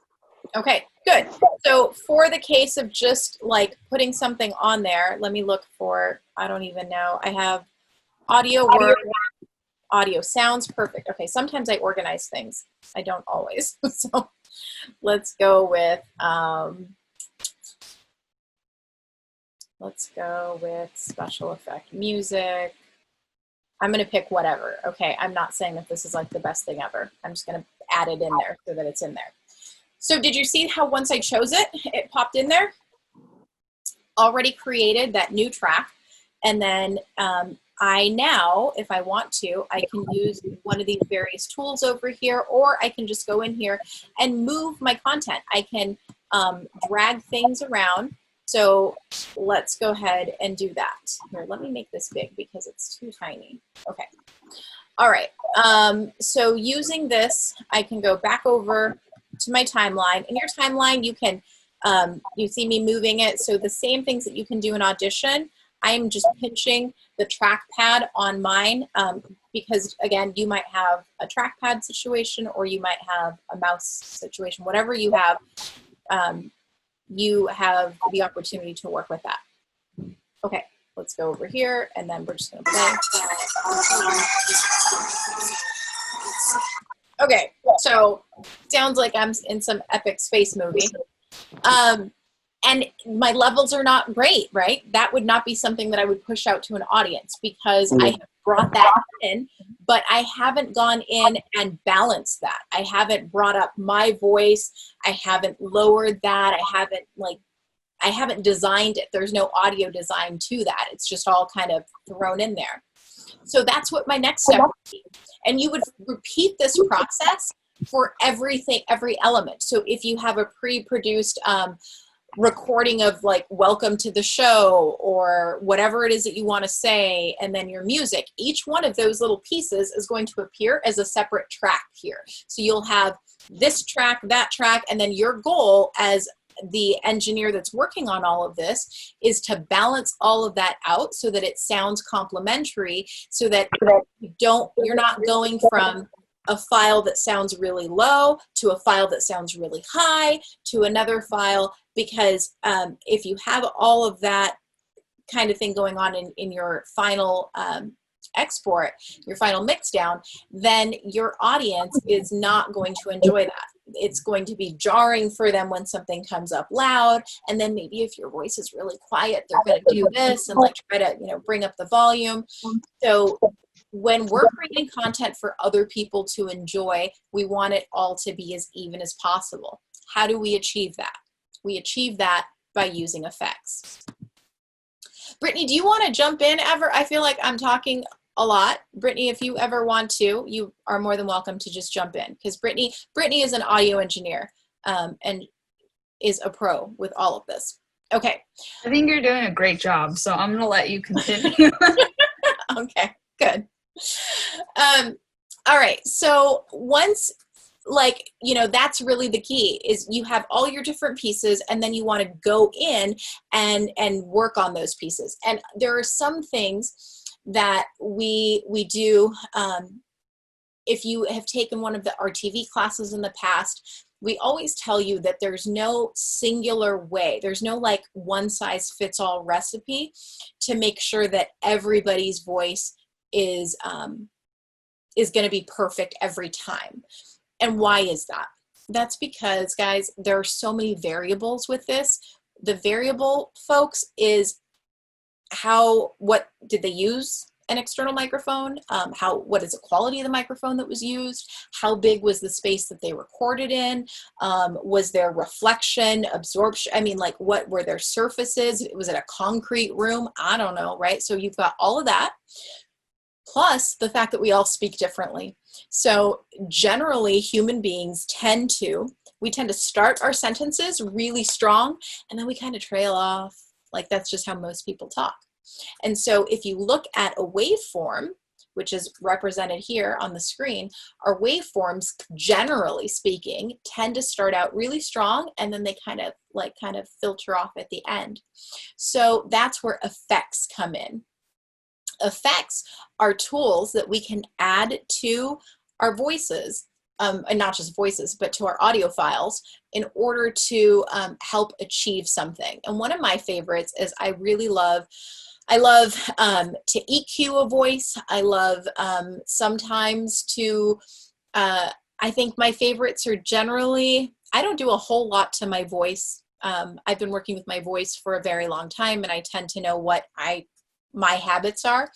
Okay, good. So for the case of just like putting something on there, let me look for, I don't even know. I have audio work, audio sounds perfect. Okay, sometimes I organize things. I don't always. So let's go with special effect music. I'm going to pick whatever. Okay, I'm not saying that this is like the best thing ever. I'm just going to add it in there so that it's in there. So did you see how once I chose it, it popped in there? Already created that new track. And then I now, if I want to, I can use one of these various tools over here, or I can just go in here and move my content. I can drag things around. So let's go ahead and do that. Here, let me make this big because it's too tiny. Okay. All right. So using this, I can go back over to my timeline. In your timeline, you can, you see me moving it. So the same things that you can do in Audition, I'm just pinching the trackpad on mine because, again, you might have a trackpad situation or you might have a mouse situation. Whatever you have the opportunity to work with that. Okay, let's go over here, and then we're just going to play. Okay, so sounds like I'm in some epic space movie. And my levels are not great, right? That would not be something that I would push out to an audience because I have brought that in, but I haven't gone in and balanced that. I haven't brought up my voice. I haven't lowered that. I haven't designed it. There's no audio design to that. It's just all kind of thrown in there. So that's what my next step would be. And you would repeat this process for everything, every element. So if you have a pre-produced recording of like welcome to the show or whatever it is that you want to say, and then your music, each one of those little pieces is going to appear as a separate track here. So you'll have this track, that track, and then your goal as the engineer that's working on all of this is to balance all of that out so that it sounds complementary, so that you're not going from a file that sounds really low to a file that sounds really high to another file, because if you have all of that kind of thing going on in your final export, your final mix down, then your audience is not going to enjoy that. It's going to be jarring for them when something comes up loud, and then maybe if your voice is really quiet, they're going to do this and like try to, you know, bring up the volume. So when we're creating content for other people to enjoy, we want it all to be as even as possible. How do we achieve that? We achieve that by using effects. Brittany, do you want to jump in ever? I feel like I'm talking a lot. Brittany, if you ever want to, you are more than welcome to just jump in, because Brittany is an audio engineer, and is a pro with all of this. Okay. I think you're doing a great job, so I'm gonna let you continue. Okay, good. All right. So once, like, you know, that's really the key, is you have all your different pieces, and then you want to go in and work on those pieces. And there are some things that we do. If you have taken one of our TV classes in the past, we always tell you that there's no singular way. There's no like one size fits all recipe to make sure that everybody's voice is going to be perfect every time. And why is that? That's because, guys, there are so many variables with this. The variable, folks, is what did they use an external microphone? What is the quality of the microphone that was used? How big was the space that they recorded in? Was there reflection, absorption? I mean, like, what were their surfaces? Was it a concrete room? I don't know, right? So you've got all of that, plus the fact that we all speak differently. So generally, human beings tend to start our sentences really strong, and then we kind of trail off. Like, that's just how most people talk. And so if you look at a waveform, which is represented here on the screen, our waveforms, generally speaking, tend to start out really strong, and then they kind of filter off at the end. So that's where effects come in. Effects are tools that we can add to our voices, and not just voices, but to our audio files, in order to help achieve something. And one of my favorites is I love to EQ a voice. I love sometimes to, I think my favorites are generally, I don't do a whole lot to my voice. I've been working with my voice for a very long time, and I tend to know what my habits are.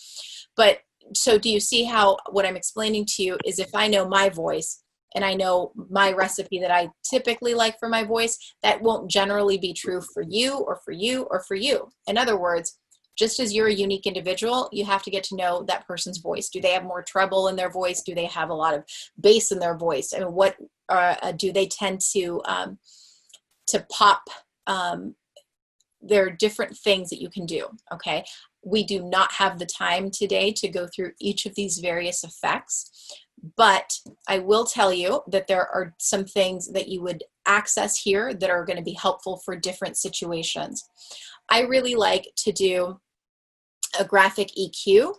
But so do you see how what I'm explaining to you is, if I know my voice and I know my recipe that I typically like for my voice, that won't generally be true for you or for you or for you. In other words, just as you're a unique individual, you have to get to know that person's voice. Do they have more treble in their voice? Do they have a lot of bass in their voice? I mean, what do they tend to pop? There are different things that you can do, okay? We do not have the time today to go through each of these various effects, but I will tell you that there are some things that you would access here that are going to be helpful for different situations. I really like to do a graphic EQ.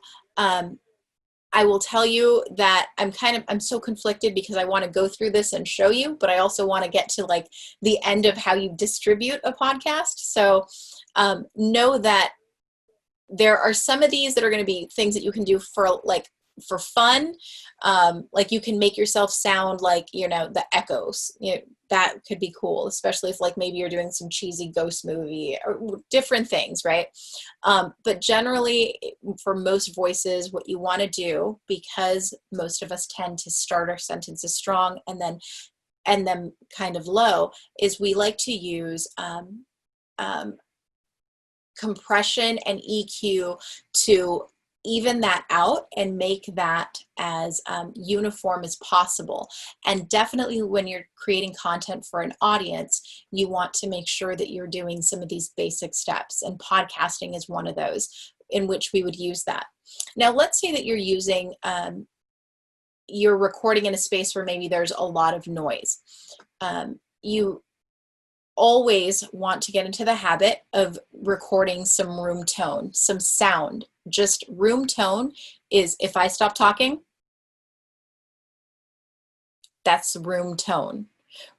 I will tell you that I'm so conflicted, because I want to go through this and show you, but I also want to get to like the end of how you distribute a podcast. So know that there are some of these that are going to be things that you can do for fun. Like, you can make yourself sound like, you know, the echoes, you know, that could be cool, especially if like maybe you're doing some cheesy ghost movie or different things, right? But generally, for most voices, what you want to do, because most of us tend to start our sentences strong and then kind of low, is we like to use compression and EQ to even that out and make that as uniform as possible. And definitely when you're creating content for an audience, you want to make sure that you're doing some of these basic steps, and podcasting is one of those in which we would use that. Now, let's say that you're recording in a space where maybe there's a lot of noise. You always want to get into the habit of recording some room tone, some sound. Just room tone is, if I stop talking, that's room tone.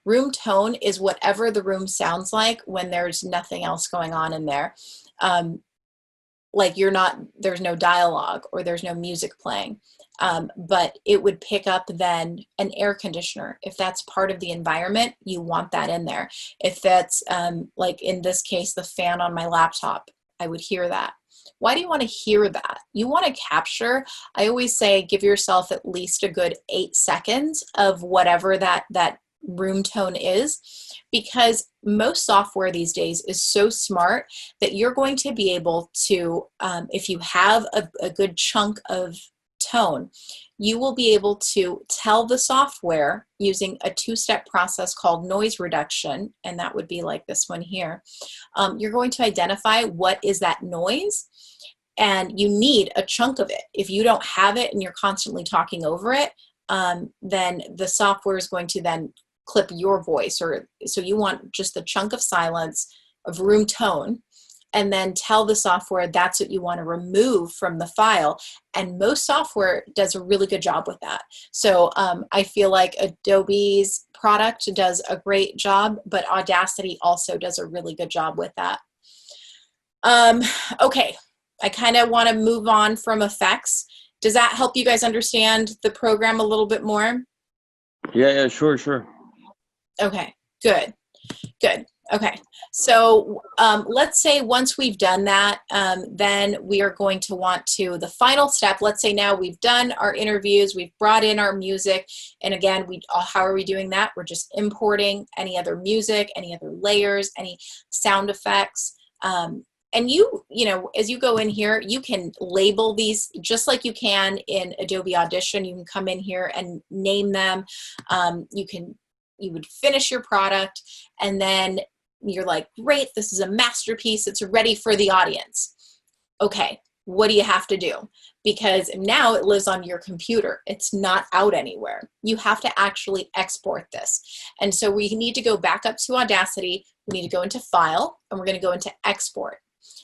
Room tone is whatever the room sounds like when there's nothing else going on in there. Like there's no dialogue or there's no music playing. But it would pick up then an air conditioner. If that's part of the environment, you want that in there. If that's like in this case, the fan on my laptop, I would hear that. Why do you want to hear that? You want to capture, I always say, give yourself at least a good 8 seconds of whatever that room tone is, because most software these days is so smart that you're going to be able to, if you have a good chunk of tone, you will be able to tell the software using a two-step process called noise reduction, and that would be like this one here. You're going to identify what is that noise, and you need a chunk of it. If you don't have it and you're constantly talking over it, then the software is going to then clip your voice, or so you want just the chunk of silence, of room tone, and then tell the software that's what you want to remove from the file. And most software does a really good job with that. So I feel like Adobe's product does a great job, but Audacity also does a really good job with that. Okay, I kind of want to move on from effects. Does that help you guys understand the program a little bit more? Yeah, sure. Okay, good. Okay, so let's say once we've done that, then we are going to want to, the final step, let's say now we've done our interviews, we've brought in our music, and again, how are we doing that? We're just importing any other music, any other layers, any sound effects. And you know, as you go in here, you can label these just like you can in Adobe Audition. You can come in here and name them. You would finish your product, and then you're like, great, this is a masterpiece. It's ready for the audience. Okay, what do you have to do? Because now it lives on your computer. It's not out anywhere. You have to actually export this. And so we need to go back up to Audacity. We need to go into File, and we're going to go into Export.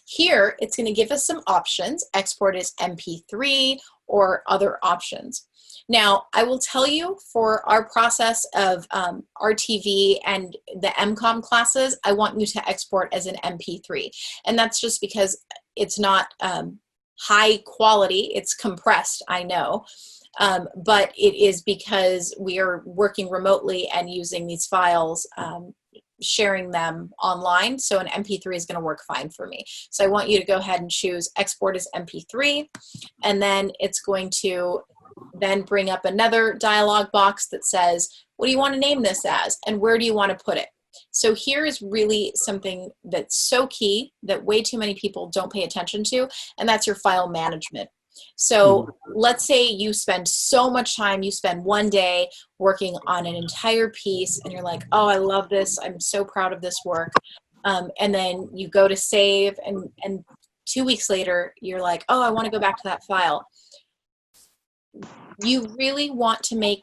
Here, it's going to give us some options. Export is MP3 or other options. Now, I will tell you, for our process of RTV and the MCOM classes, I want you to export as an MP3. And that's just because it's not high quality. It's compressed, I know. But it is because we are working remotely and using these files, sharing them online. So an MP3 is going to work fine for me. So I want you to go ahead and choose Export as MP3. And then it's going to then bring up another dialog box that says, what do you want to name this as? And where do you want to put it? So here is really something that's so key that way too many people don't pay attention to, and that's your file management. So let's say you spend so much time, you spend one day working on an entire piece, and you're like, oh, I love this. I'm so proud of this work. And then you go to save, and 2 weeks later, you're like, oh, I want to go back to that file. You really want to make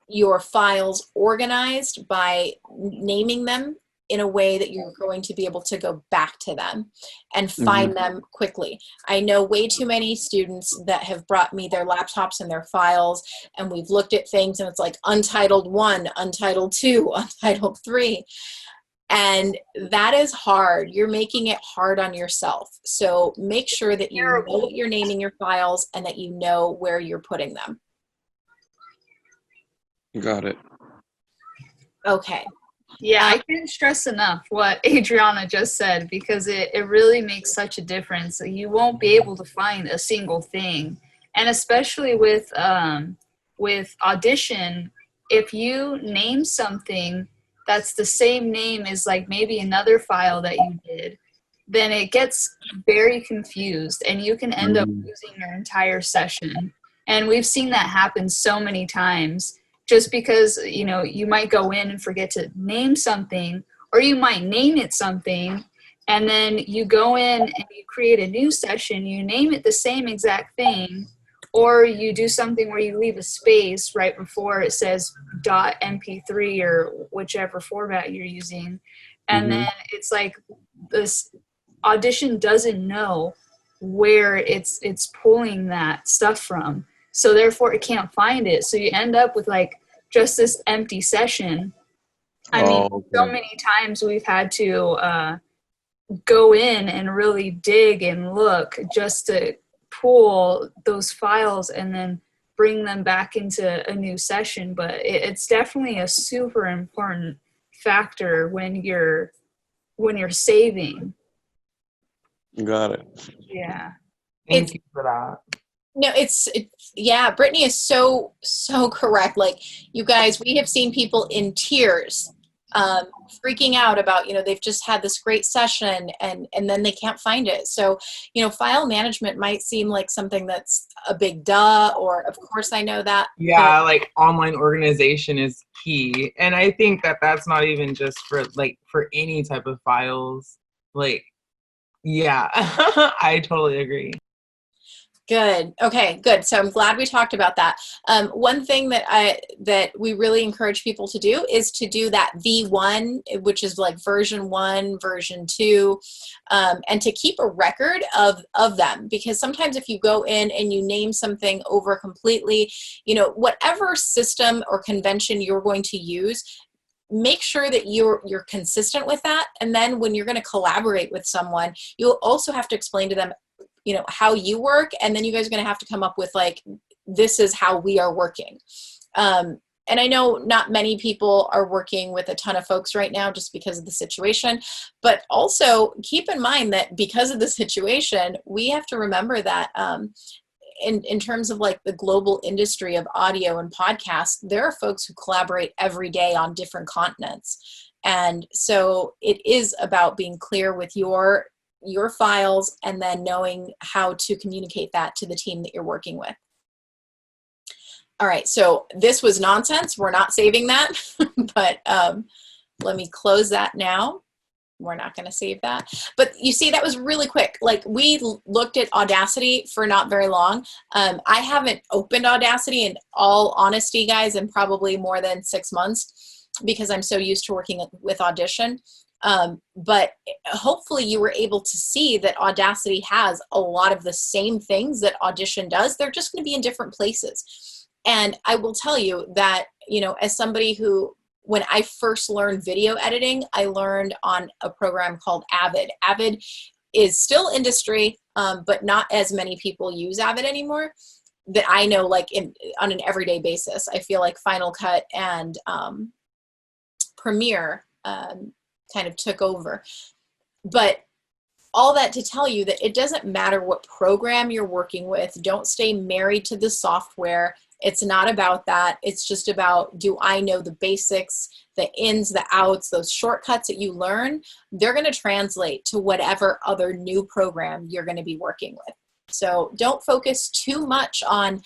your files organized by naming them in a way that you're going to be able to go back to them and find them quickly. I know way too many students that have brought me their laptops and their files, and we've looked at things and it's like Untitled 1, Untitled 2, Untitled 3. And that is hard. You're making it hard on yourself. So make sure that you know what you're naming your files and that you know where you're putting them. Got it. Okay. Yeah, I can't stress enough what Adriana just said, because it really makes such a difference. You won't be able to find a single thing. And especially with Audition, if you name something that's the same name as like maybe another file that you did, then it gets very confused and you can end up losing your entire session. And we've seen that happen so many times, just because, you know, you might go in and forget to name something, or you might name it something, and then you go in and you create a new session, you name it the same exact thing, or you do something where you leave a space right before it says .mp3 or whichever format you're using. And then it's like this Audition doesn't know where it's pulling that stuff from. So therefore it can't find it. So you end up with like just this empty session. I mean, so many times we've had to go in and really dig and look just to pull those files and then bring them back into a new session. But it's definitely a super important factor when you're saving. Got it. Yeah. Thank you for that. No, it's yeah, Brittany is so correct. Like, you guys, we have seen people in tears freaking out about, they've just had this great session and then they can't find it. So, file management might seem like something that's a big duh, or of course I know that. Yeah, like online organization is key. And I think that that's not even just for any type of files. Like, yeah, I totally agree. Good. Okay, good. So I'm glad we talked about that. One thing that we really encourage people to do is to do that V1, which is like version 1, version 2, and to keep a record of them. Because sometimes if you go in and you name something over completely, whatever system or convention you're going to use, make sure that you're consistent with that. And then when you're going to collaborate with someone, you'll also have to explain to them how you work, and then you guys are going to have to come up with like, this is how we are working. And I know not many people are working with a ton of folks right now just because of the situation, but also keep in mind that because of the situation, we have to remember that in terms of like the global industry of audio and podcasts, there are folks who collaborate every day on different continents. And so it is about being clear with your files and then knowing how to communicate that to the team that you're working with. All right, so this was nonsense. We're not saving that, but let me close that now. We're not going to save that. But you see, that was really quick. Like, we looked at Audacity for not very long. I haven't opened Audacity, in all honesty, guys, in probably more than 6 months, because I'm so used to working with Audition. But hopefully you were able to see that Audacity has a lot of the same things that Audition does. They're just going to be in different places. And I will tell you that, as somebody who, when I first learned video editing, I learned on a program called Avid. Avid is still industry, but not as many people use Avid anymore that I know, like on an everyday basis. I feel like Final Cut and Premiere kind of took over. But all that to tell you that it doesn't matter what program you're working with. Don't stay married to the software. It's not about that. It's just about, do I know the basics, the ins, the outs, those shortcuts that you learn? They're going to translate to whatever other new program you're going to be working with. So don't focus too much on,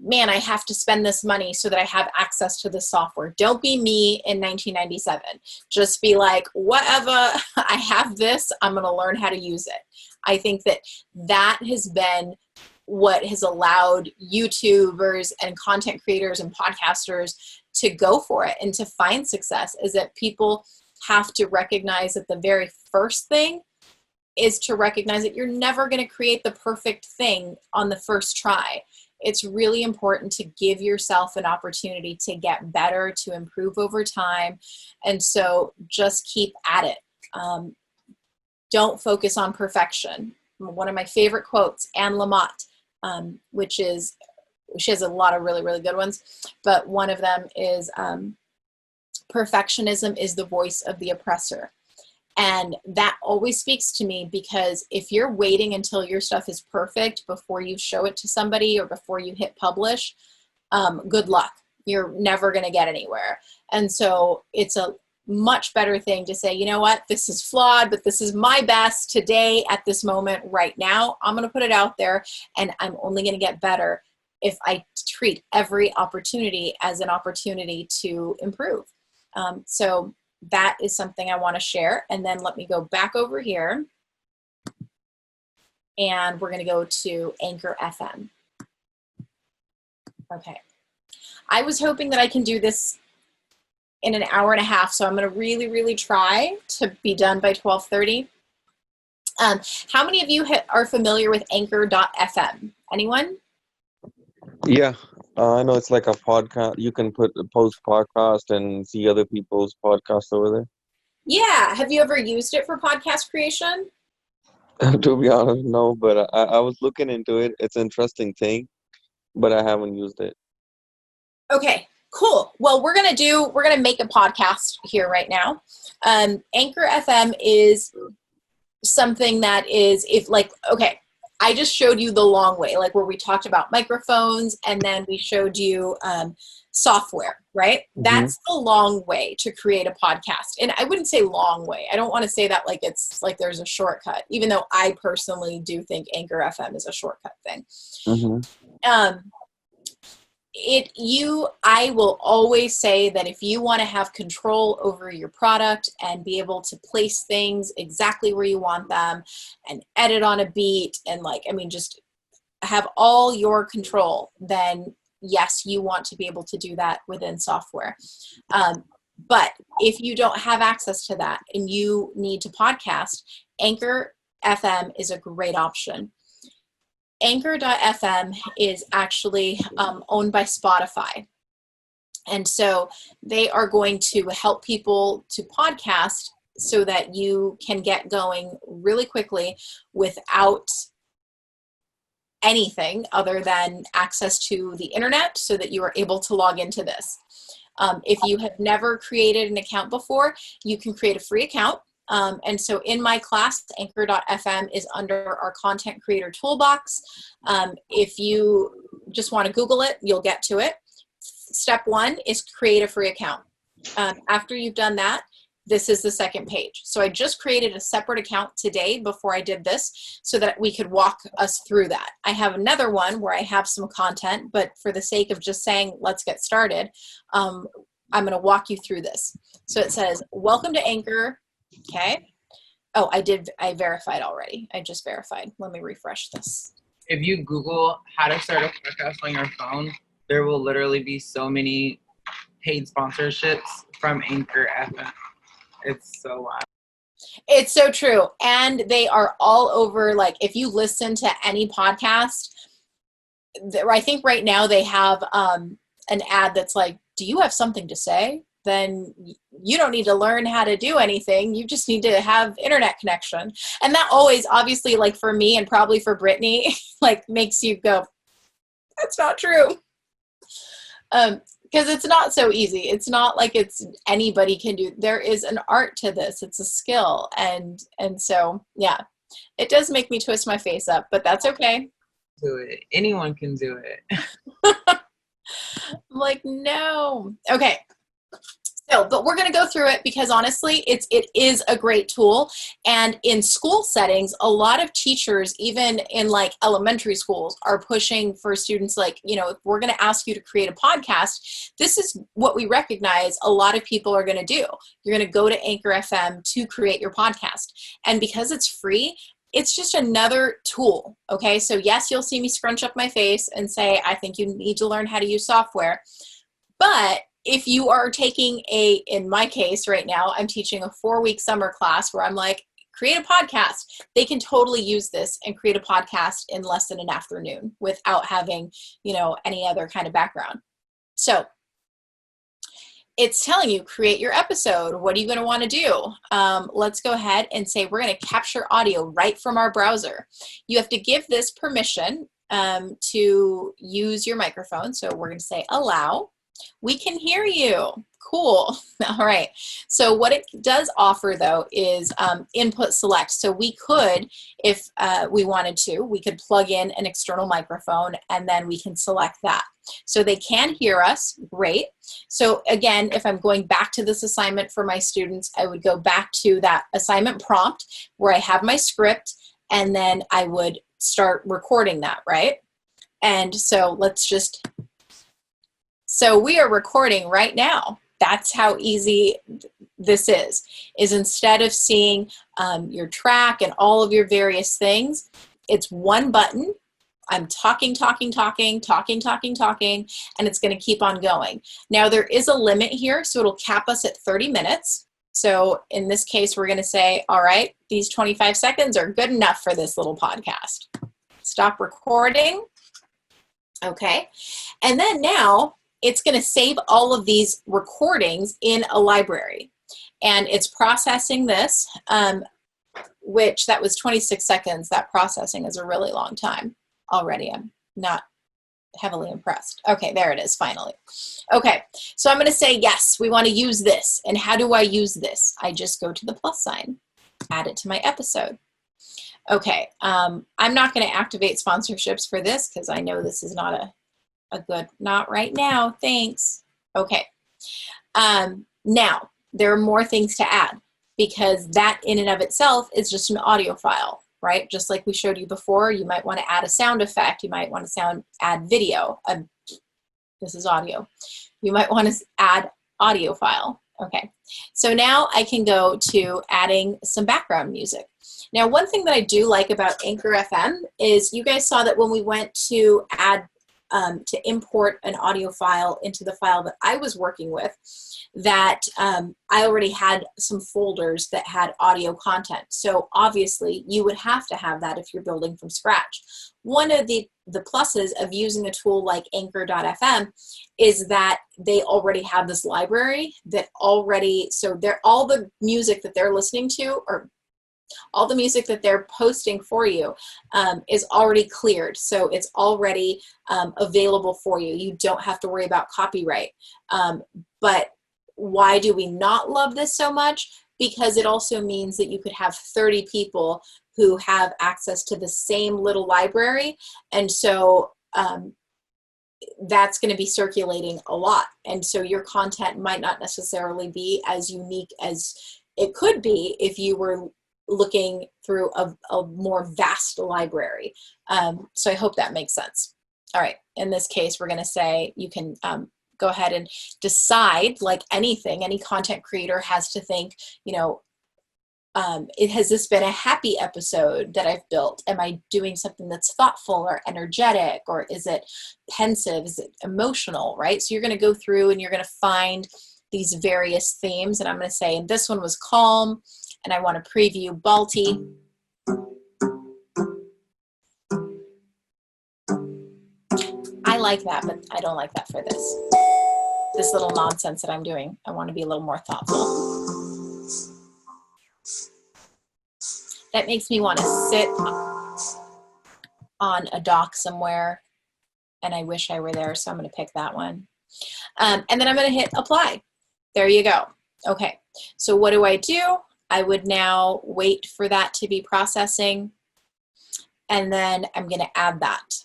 man, I have to spend this money so that I have access to the software. Don't be me in 1997. Just be like, whatever, I have this, I'm going to learn how to use it. I think that has been what has allowed YouTubers and content creators and podcasters to go for it and to find success, is that people have to recognize that the very first thing is to recognize that you're never going to create the perfect thing on the first try. It's really important to give yourself an opportunity to get better, to improve over time. And so just keep at it. Don't focus on perfection. One of my favorite quotes, Anne Lamott, she has a lot of really, really good ones, but one of them is, perfectionism is the voice of the oppressor. And that always speaks to me, because if you're waiting until your stuff is perfect before you show it to somebody or before you hit publish, good luck. You're never going to get anywhere. And so it's a much better thing to say, you know what, this is flawed, but this is my best today at this moment right now. I'm going to put it out there, and I'm only going to get better if I treat every opportunity as an opportunity to improve. So that is something I want to share. And then let me go back over here, and we're going to go to Anchor FM. Okay. I was hoping that I can do this in an hour and a half, so I'm going to really, really try to be done by 12:30. How many of you are familiar with Anchor.fm? Anyone? Yeah, I know it's like a podcast. You can post podcast and see other people's podcasts over there. Yeah. Have you ever used it for podcast creation? To be honest, no, but I was looking into it. It's an interesting thing, but I haven't used it. Okay, cool. Well, we're going to make a podcast here right now. Anchor FM is something that is, I just showed you the long way, like where we talked about microphones, and then we showed you software, right? Mhm. That's the long way to create a podcast. And I wouldn't say long way. I don't want to say that like it's like there's a shortcut, even though I personally do think Anchor FM is a shortcut thing. Mhm. I will always say that if you want to have control over your product and be able to place things exactly where you want them and edit on a beat and just have all your control, then yes, you want to be able to do that within software. But if you don't have access to that and you need to podcast, Anchor FM is a great option. Anchor.fm is actually owned by Spotify. And so they are going to help people to podcast so that you can get going really quickly without anything other than access to the internet so that you are able to log into this. If you have never created an account before, you can create a free account. And so in my class, Anchor.fm is under our content creator toolbox. If you just want to Google it, you'll get to it. Step 1 is create a free account. After you've done that, this is the second page. So I just created a separate account today before I did this so that we could walk us through that. I have another one where I have some content, but for the sake of just saying, let's get started, I'm going to walk you through this. So it says, welcome to Anchor. Okay. Oh, I verified already. I just verified. Let me refresh this. If you Google how to start a podcast on your phone, there will literally be so many paid sponsorships from Anchor FM. It's so wild. It's so true. And they are all over. Like if you listen to any podcast, I think right now they have an ad that's like, do you have something to say? Then you don't need to learn how to do anything. You just need to have internet connection. And that always, obviously, like for me and probably for Brittany, like makes you go, that's not true. Because it's not so easy. It's not like it's anybody can do. There is an art to this. It's a skill. And so, yeah, it does make me twist my face up, but that's okay. Do it. Anyone can do it. I'm like, no. Okay. So, but we're going to go through it because honestly, it is a great tool. And in school settings, a lot of teachers, even in like elementary schools, are pushing for students like, if we're going to ask you to create a podcast, this is what we recognize a lot of people are going to do. You're going to go to Anchor FM to create your podcast. And because it's free, it's just another tool. Okay. So yes, you'll see me scrunch up my face and say, I think you need to learn how to use software. But if you are taking in my case right now, I'm teaching a 4-week summer class where I'm like, create a podcast. They can totally use this and create a podcast in less than an afternoon without having, any other kind of background. So it's telling you, create your episode. What are you going to want to do? Let's go ahead and say we're going to capture audio right from our browser. You have to give this permission to use your microphone. So we're going to say allow. We can hear you. Cool. All right. So what it does offer, though, is input select. So we could, if we wanted to, we could plug in an external microphone and then we can select that. So they can hear us. Great. So again, if I'm going back to this assignment for my students, I would go back to that assignment prompt where I have my script and then I would start recording that, right? And so so we are recording right now. That's how easy this is instead of seeing your track and all of your various things, it's one button. I'm talking, and it's going to keep on going. Now there is a limit here, so it'll cap us at 30 minutes. So in this case, we're going to say, all right, these 25 seconds are good enough for this little podcast. Stop recording. Okay. And then now, it's going to save all of these recordings in a library. And it's processing this, which that was 26 seconds. That processing is a really long time already. I'm not heavily impressed. Okay, there it is, finally. Okay, so I'm going to say, yes, we want to use this. And how do I use this? I just go to the plus sign, add it to my episode. Okay, I'm not going to activate sponsorships for this because I know this is not a good, not right now, thanks. Okay. Now, there are more things to add because that in and of itself is just an audio file, right? Just like we showed you before, you might want to add a sound effect. You might want to add video. This is audio. You might want to add audio file. Okay. So now I can go to adding some background music. Now, one thing that I do like about Anchor FM is you guys saw that when we went to add to import an audio file into the file that I was working with, that I already had some folders that had audio content. So obviously you would have to have that if you're building from scratch. One of the pluses of using a tool like Anchor.fm is that they already have this library that already, so all the music that they're listening to, or all the music that they're posting for you is already cleared. So it's already available for you. You don't have to worry about copyright. But why do we not love this so much? Because it also means that you could have 30 people who have access to the same little library. And so that's going to be circulating a lot. And so your content might not necessarily be as unique as it could be if you were looking through a more vast library. So I hope that makes sense. All right, in this case, we're gonna say you can go ahead and decide, like anything, any content creator has to think, you know, has this been a happy episode that I've built? Am I doing something that's thoughtful or energetic, or is it pensive? Is it emotional, right? So you're gonna go through and you're gonna find these various themes, and I'm gonna say, and this one was calm, and I want to preview Balti. I like that, but I don't like that for this little nonsense that I'm doing. I want to be a little more thoughtful. That makes me want to sit on a dock somewhere, and I wish I were there, so I'm going to pick that one. And then I'm going to hit apply. There you go. Okay, so what do? I would now wait for that to be processing, and then I'm going to add that.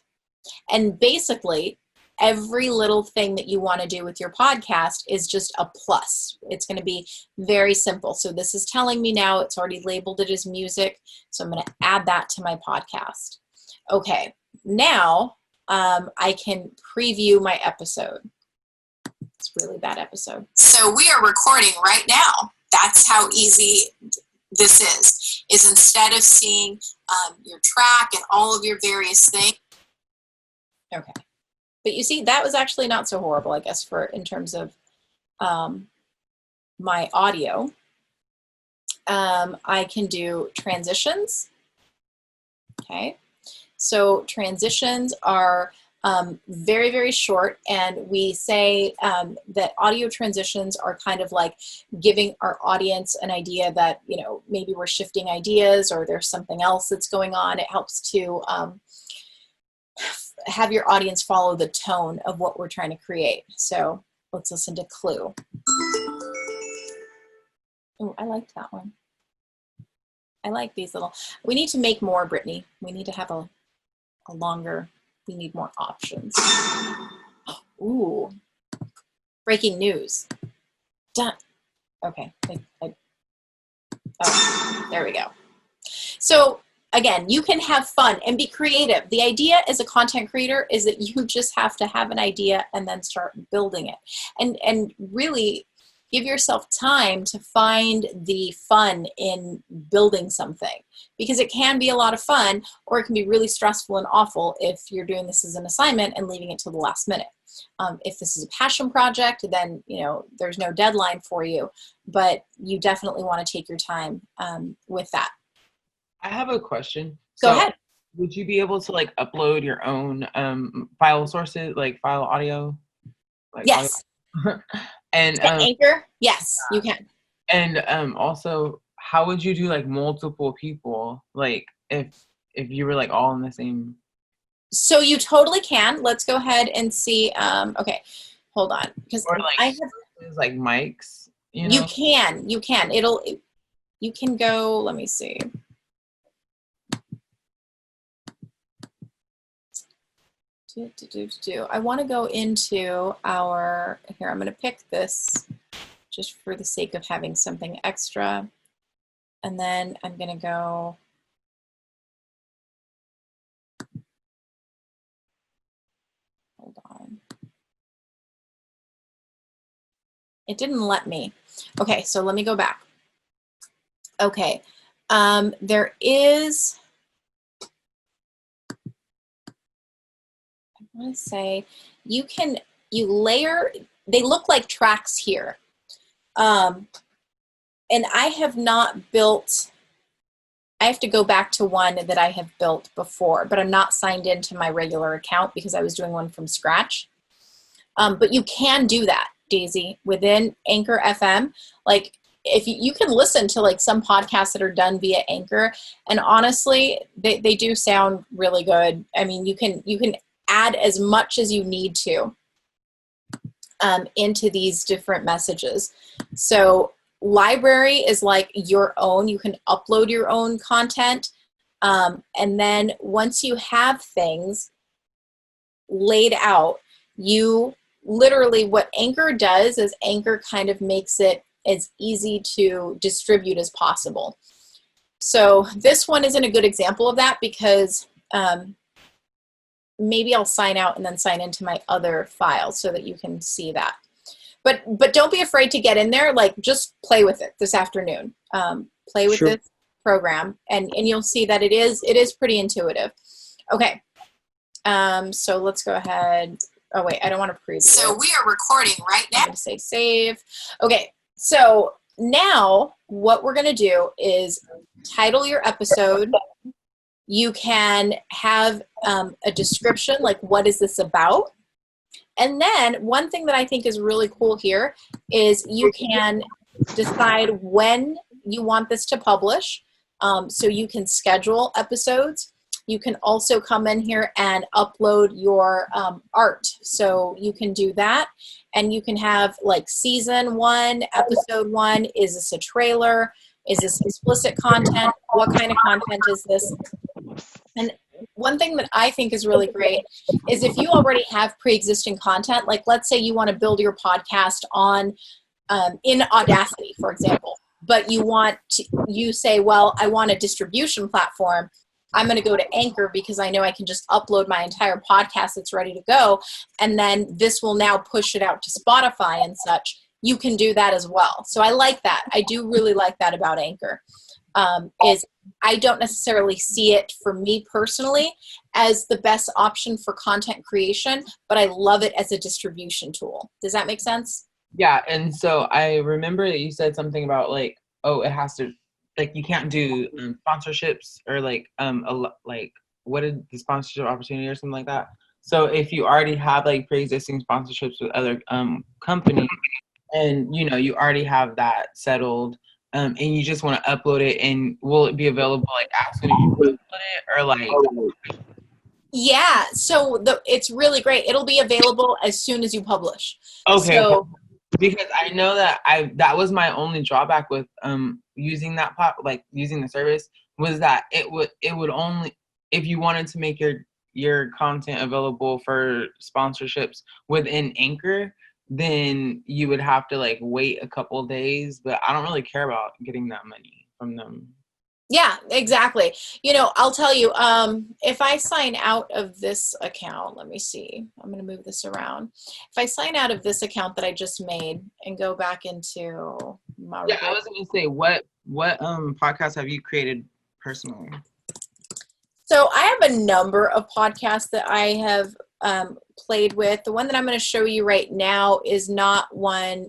And basically, every little thing that you want to do with your podcast is just a plus. It's going to be very simple. So this is telling me now it's already labeled it as music, so I'm going to add that to my podcast. Okay, now I can preview my episode. It's a really bad episode. So we are recording right now. That's how easy this is instead of seeing your track and all of your various things. Okay. But you see, that was actually not so horrible, I guess, in terms of my audio. I can do transitions. Okay. So transitions are very, very short, and we say that audio transitions are kind of like giving our audience an idea that, you know, maybe we're shifting ideas or there's something else that's going on. It helps to have your audience follow the tone of what we're trying to create. So let's listen to Clue. Oh, I liked that one. I like these little, we need to make more, Brittany. We need to have a longer, we need more options. Ooh, breaking news. Done. Okay, oh, there we go. So again, you can have fun and be creative. The idea as a content creator is that you just have to have an idea and then start building it. And really give yourself time to find the fun in building something, because it can be a lot of fun, or it can be really stressful and awful if you're doing this as an assignment and leaving it till the last minute. If this is a passion project, then, you know, there's no deadline for you, but you definitely want to take your time with that. I have a question. Go ahead. Would you be able to like upload your own file sources, like file audio? Like yes. Audio? And Anchor? Yes, you can. And also, how would you do like multiple people? Like if you were like all in the same. So you totally can. Let's go ahead and see. Okay, hold on, because or like I have like mics. You know? You can. You can go. Let me see. I want to go into our, here, I'm going to pick this just for the sake of having something extra. And then I'm going to go, hold on. It didn't let me. Okay, so let me go back. Okay, there is, I want to say, you layer, they look like tracks here. And I have not built, I have to go back to one that I have built before, but I'm not signed into my regular account because I was doing one from scratch. But you can do that, Daisy, within Anchor FM. Like, if you can listen to like some podcasts that are done via Anchor, and honestly, they do sound really good. I mean, you can add as much as you need to into these different messages. So library is like your own. You can upload your own content. And then once you have things laid out, you literally, what Anchor does is Anchor kind of makes it as easy to distribute as possible. So this one isn't a good example of that because maybe I'll sign out and then sign into my other file so that you can see that. But don't be afraid to get in there. Like, just play with it this afternoon. Play with this program, and you'll see that it is pretty intuitive. Okay. So let's go ahead. Oh wait, I don't want to preview. So we are recording right now. I'm going to say save. Okay. So now what we're going to do is title your episode. You can have a description, like what is this about? And then one thing that I think is really cool here is you can decide when you want this to publish. So you can schedule episodes. You can also come in here and upload your art. So you can do that. And you can have like season 1, episode 1. Is this a trailer? Is this explicit content? What kind of content is this? And one thing that I think is really great is if you already have pre-existing content, like let's say you want to build your podcast on in Audacity, for example, but you say, well, I want a distribution platform. I'm going to go to Anchor because I know I can just upload my entire podcast that's ready to go. And then this will now push it out to Spotify and such. You can do that as well. So I like that. I do really like that about Anchor. Is I don't necessarily see it for me personally as the best option for content creation, but I love it as a distribution tool. Does that make sense? Yeah, and so I remember that you said something about like, oh, it has to, like, you can't do sponsorships or like what is the sponsorship opportunity or something like that. So if you already have like pre-existing sponsorships with other companies, and you already have that settled, and you just want to upload it, and will it be available like as soon as you upload it, or like? Yeah, so it's really great. It'll be available as soon as you publish. Okay. So, because I know that that was my only drawback with using that using the service, was that it would only, if you wanted to make your content available for sponsorships within Anchor, then you would have to like wait a couple of days. But I don't really care about getting that money from them. yeah, exactly. I'll tell you, if I sign out of this account, let me see, I'm going to move this around. If I sign out of this account that I just made and go back into my I was going to say, what podcasts have you created personally? So I have a number of podcasts that I have played with. The one that I'm going to show you right now is not one.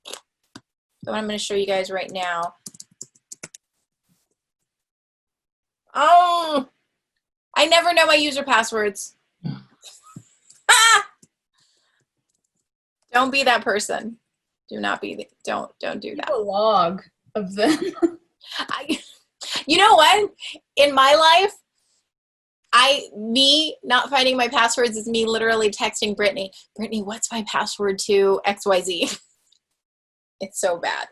The one I'm going to show you guys right now. Oh, I never know my user passwords. Don't be that person. Do not be. Don't do that. A log of them. You know what? In my life, me not finding my passwords is me literally texting Brittany, what's my password to XYZ? It's so bad.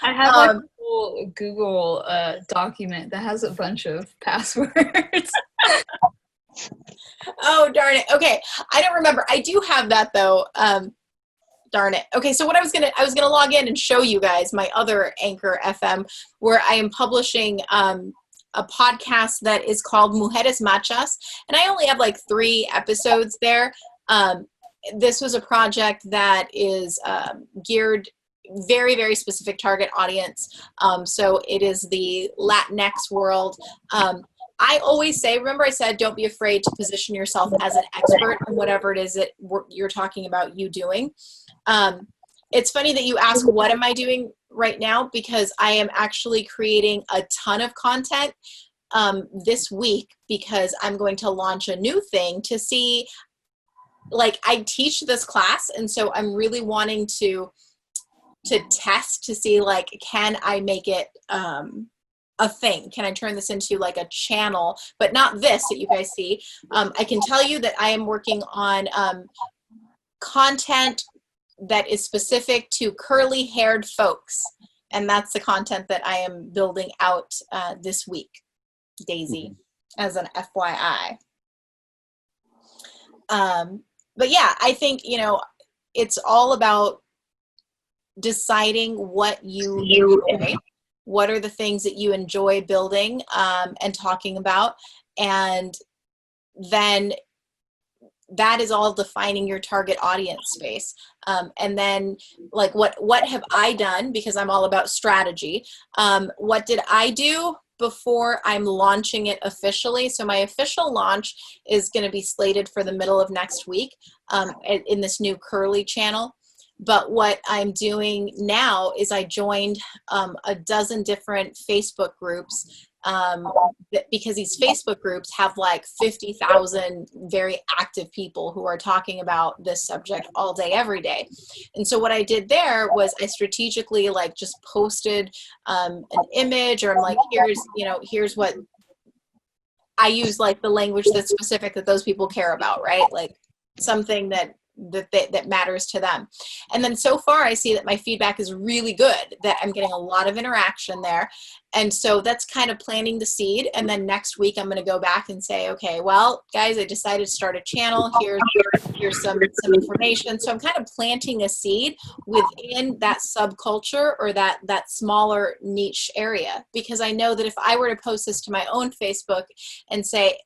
I have like a whole Google document that has a bunch of passwords. Oh, darn it. Okay. I don't remember. I do have that though. Darn it. Okay. So what I was going to log in and show you guys my other Anchor FM where I am publishing, a podcast that is called Mujeres Machas. And I only have like 3 episodes there. This was a project that is geared very, very specific target audience. So it is the Latinx world. I always say, remember I said, don't be afraid to position yourself as an expert in whatever it is that you're talking about you doing. It's funny that you ask, what am I doing right now? Because I am actually creating a ton of content this week because I'm going to launch a new thing to see, like I teach this class. And so I'm really wanting to test to see, like, can I make it a thing? Can I turn this into like a channel, but not this that you guys see? I can tell you that I am working on content that is specific to curly haired folks. And that's the content that I am building out this week, Daisy, as an FYI. But yeah, I think, you know, it's all about deciding what you enjoy. What are the things that you enjoy building and talking about? And then that is all defining your target audience space. And then like, what have I done? Because I'm all about strategy. What did I do before I'm launching it officially? So my official launch is going to be slated for the middle of next week in this new Curly channel. But what I'm doing now is I joined a dozen different Facebook groups because these Facebook groups have like 50,000 very active people who are talking about this subject all day, every day. And so what I did there was I strategically like just posted an image, or I'm like, here's what I use, like the language that's specific that those people care about, right? Like something that matters to them. And then so far I see that my feedback is really good, that I'm getting a lot of interaction there. And so that's kind of planting the seed. And then next week I'm going to go back and say, okay, well, guys, I decided to start a channel. Here's some information. So I'm kind of planting a seed within that subculture or that smaller niche area, because I know that if I were to post this to my own Facebook and say,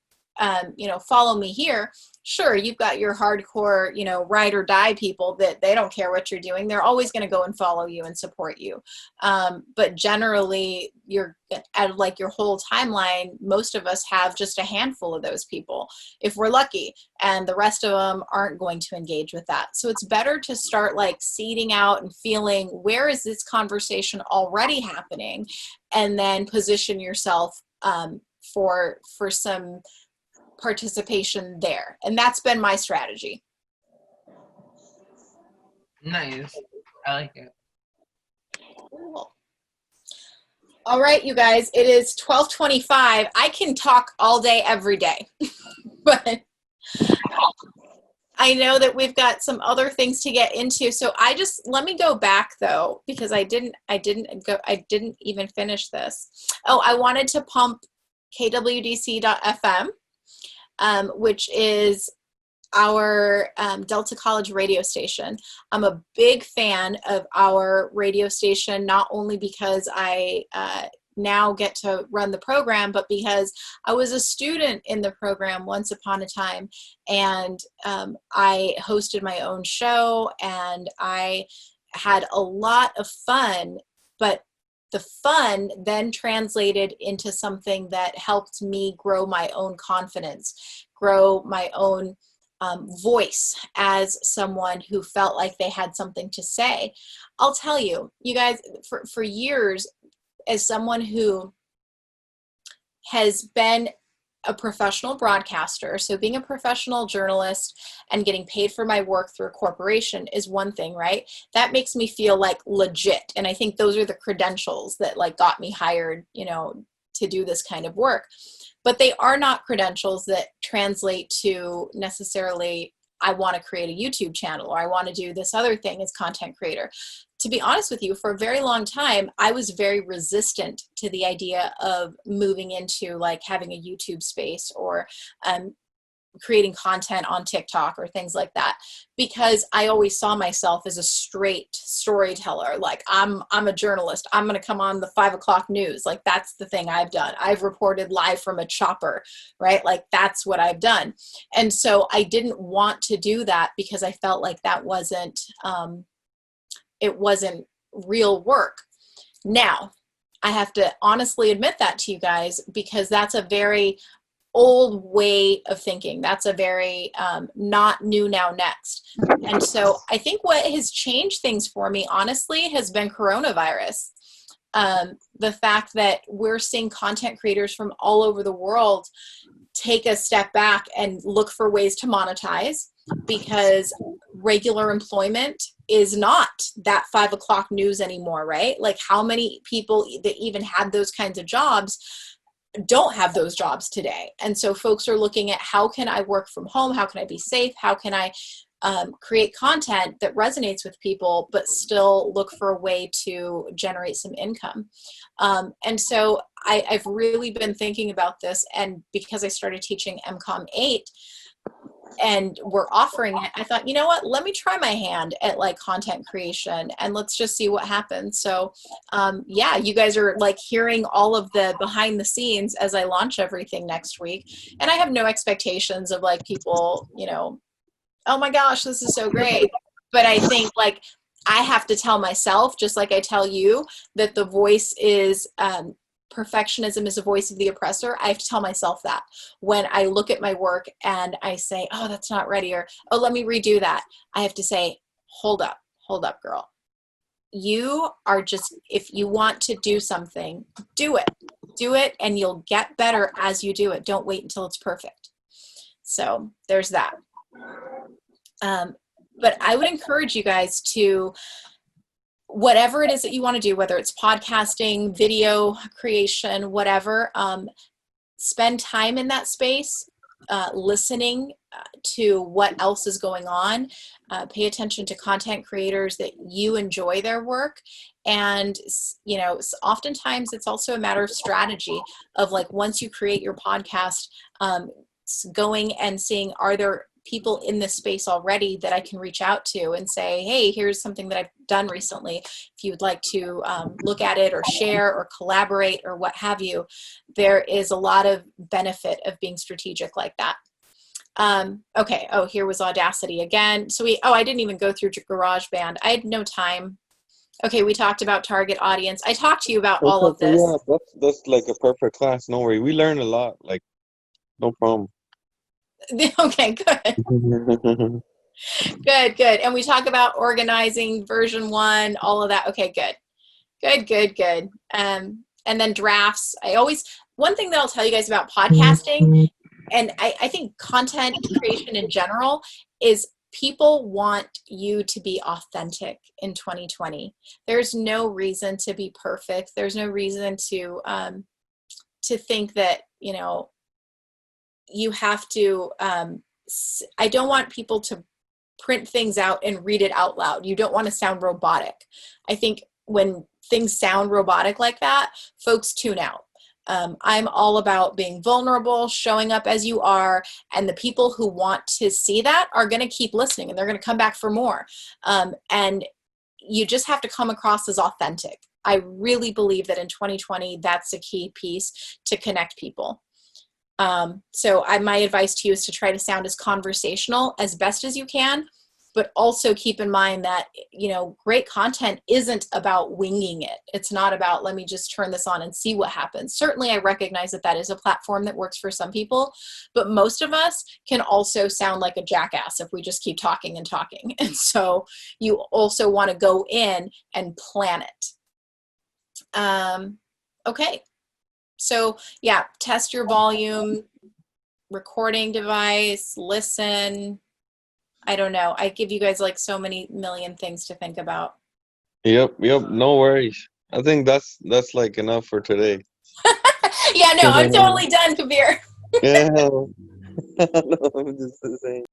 follow me here. Sure, you've got your hardcore, ride or die people that they don't care what you're doing. They're always going to go and follow you and support you. But generally, you're at like your whole timeline, most of us have just a handful of those people, if we're lucky, and the rest of them aren't going to engage with that. So it's better to start like seeding out and feeling, where is this conversation already happening? And then position yourself for some participation there. And that's been my strategy. Nice. I like it. Cool. All right, you guys, it is 12:25. I can talk all day, every day, but I know that we've got some other things to get into. So let me go back though, because I didn't even finish this. Oh, I wanted to pump KWDC.FM. Which is our Delta College radio station. I'm a big fan of our radio station, not only because I now get to run the program, but because I was a student in the program once upon a time, and I hosted my own show, and I had a lot of fun, but the fun then translated into something that helped me grow my own confidence, grow my own voice as someone who felt like they had something to say. I'll tell you, you guys, for years, as someone who has been a professional broadcaster, so being a professional journalist and getting paid for my work through a corporation is one thing, right? That makes me feel like legit. And I think those are the credentials that like got me hired, to do this kind of work. But they are not credentials that translate to necessarily, I want to create a YouTube channel, or I want to do this other thing as content creator. To be honest with you, for a very long time, I was very resistant to the idea of moving into like having a YouTube space or creating content on TikTok or things like that, because I always saw myself as a straight storyteller. Like I'm a journalist. I'm going to come on the 5 o'clock news. Like that's the thing I've done. I've reported live from a chopper, right? Like that's what I've done. And so I didn't want to do that because I felt like that wasn't, it wasn't real work. Now, I have to honestly admit that to you guys, because that's a very old way of thinking. That's a very not new now next. And so I think what has changed things for me, honestly, has been coronavirus. The fact that we're seeing content creators from all over the world take a step back and look for ways to monetize, because regular employment is not that 5 o'clock news anymore, right? Like how many people that even had those kinds of jobs don't have those jobs today. And so folks are looking at, how can I work from home? How can I be safe? How can I create content that resonates with people, but still look for a way to generate some income? And so I've really been thinking about this. And because I started teaching MCOM 8 and we're offering it, I thought, you know what, let me try my hand at like content creation and let's just see what happens. So yeah, you guys are like hearing all of the behind the scenes as I launch everything next week. And I have no expectations of like people, you know, oh my gosh, this is so great. But I think like I have to tell myself, just like I tell you, that the voice is, perfectionism is a voice of the oppressor. I have to tell myself that when I look at my work and I say, oh, that's not ready, or, oh, let me redo that. I have to say, hold up, girl. You are just, if you want to do something, do it, and you'll get better as you do it. Don't wait until it's perfect. So there's that. But I would encourage you guys to, whatever it is that you want to do, whether it's podcasting, video creation, whatever, spend time in that space, listening to what else is going on. Pay attention to content creators that you enjoy their work. And, you know, oftentimes it's also a matter of strategy of like, once you create your podcast, going and seeing, are there people in this space already that I can reach out to and say, hey, here's something that I've done recently. If you would like to look at it or share or collaborate or what have you, there is a lot of benefit of being strategic like that. Okay. Oh, here was Audacity again. So I didn't even go through GarageBand. I had no time. Okay. We talked about target audience. I talked to you about all of this. Yeah, that's like a perfect class. No worry. We learn a lot. Like, no problem. Okay, good. Good. And we talk about organizing version 1, all of that. Okay, good. And then drafts. One thing that I'll tell you guys about podcasting, and I think content creation in general, is people want you to be authentic in 2020. There's no reason to be perfect. There's no reason to think that, you know, you have to, I don't want people to print things out and read it out loud. You don't want to sound robotic. I think when things sound robotic like that, folks tune out. I'm all about being vulnerable, showing up as you are, and the people who want to see that are going to keep listening and they're going to come back for more. And you just have to come across as authentic. I really believe that in 2020, that's a key piece to connect people. So my advice to you is to try to sound as conversational as best as you can, but also keep in mind that, you know, great content isn't about winging it. It's not about, let me just turn this on and see what happens. Certainly I recognize that that is a platform that works for some people, but most of us can also sound like a jackass if we just keep talking and talking. And so you also want to go in and plan it. Okay. So yeah, test your volume, recording device, listen. I don't know. I give you guys like so many million things to think about. Yep. No worries. I think that's like enough for today. Yeah, no, I'm totally done, Kabir. Yeah. No, I'm just saying.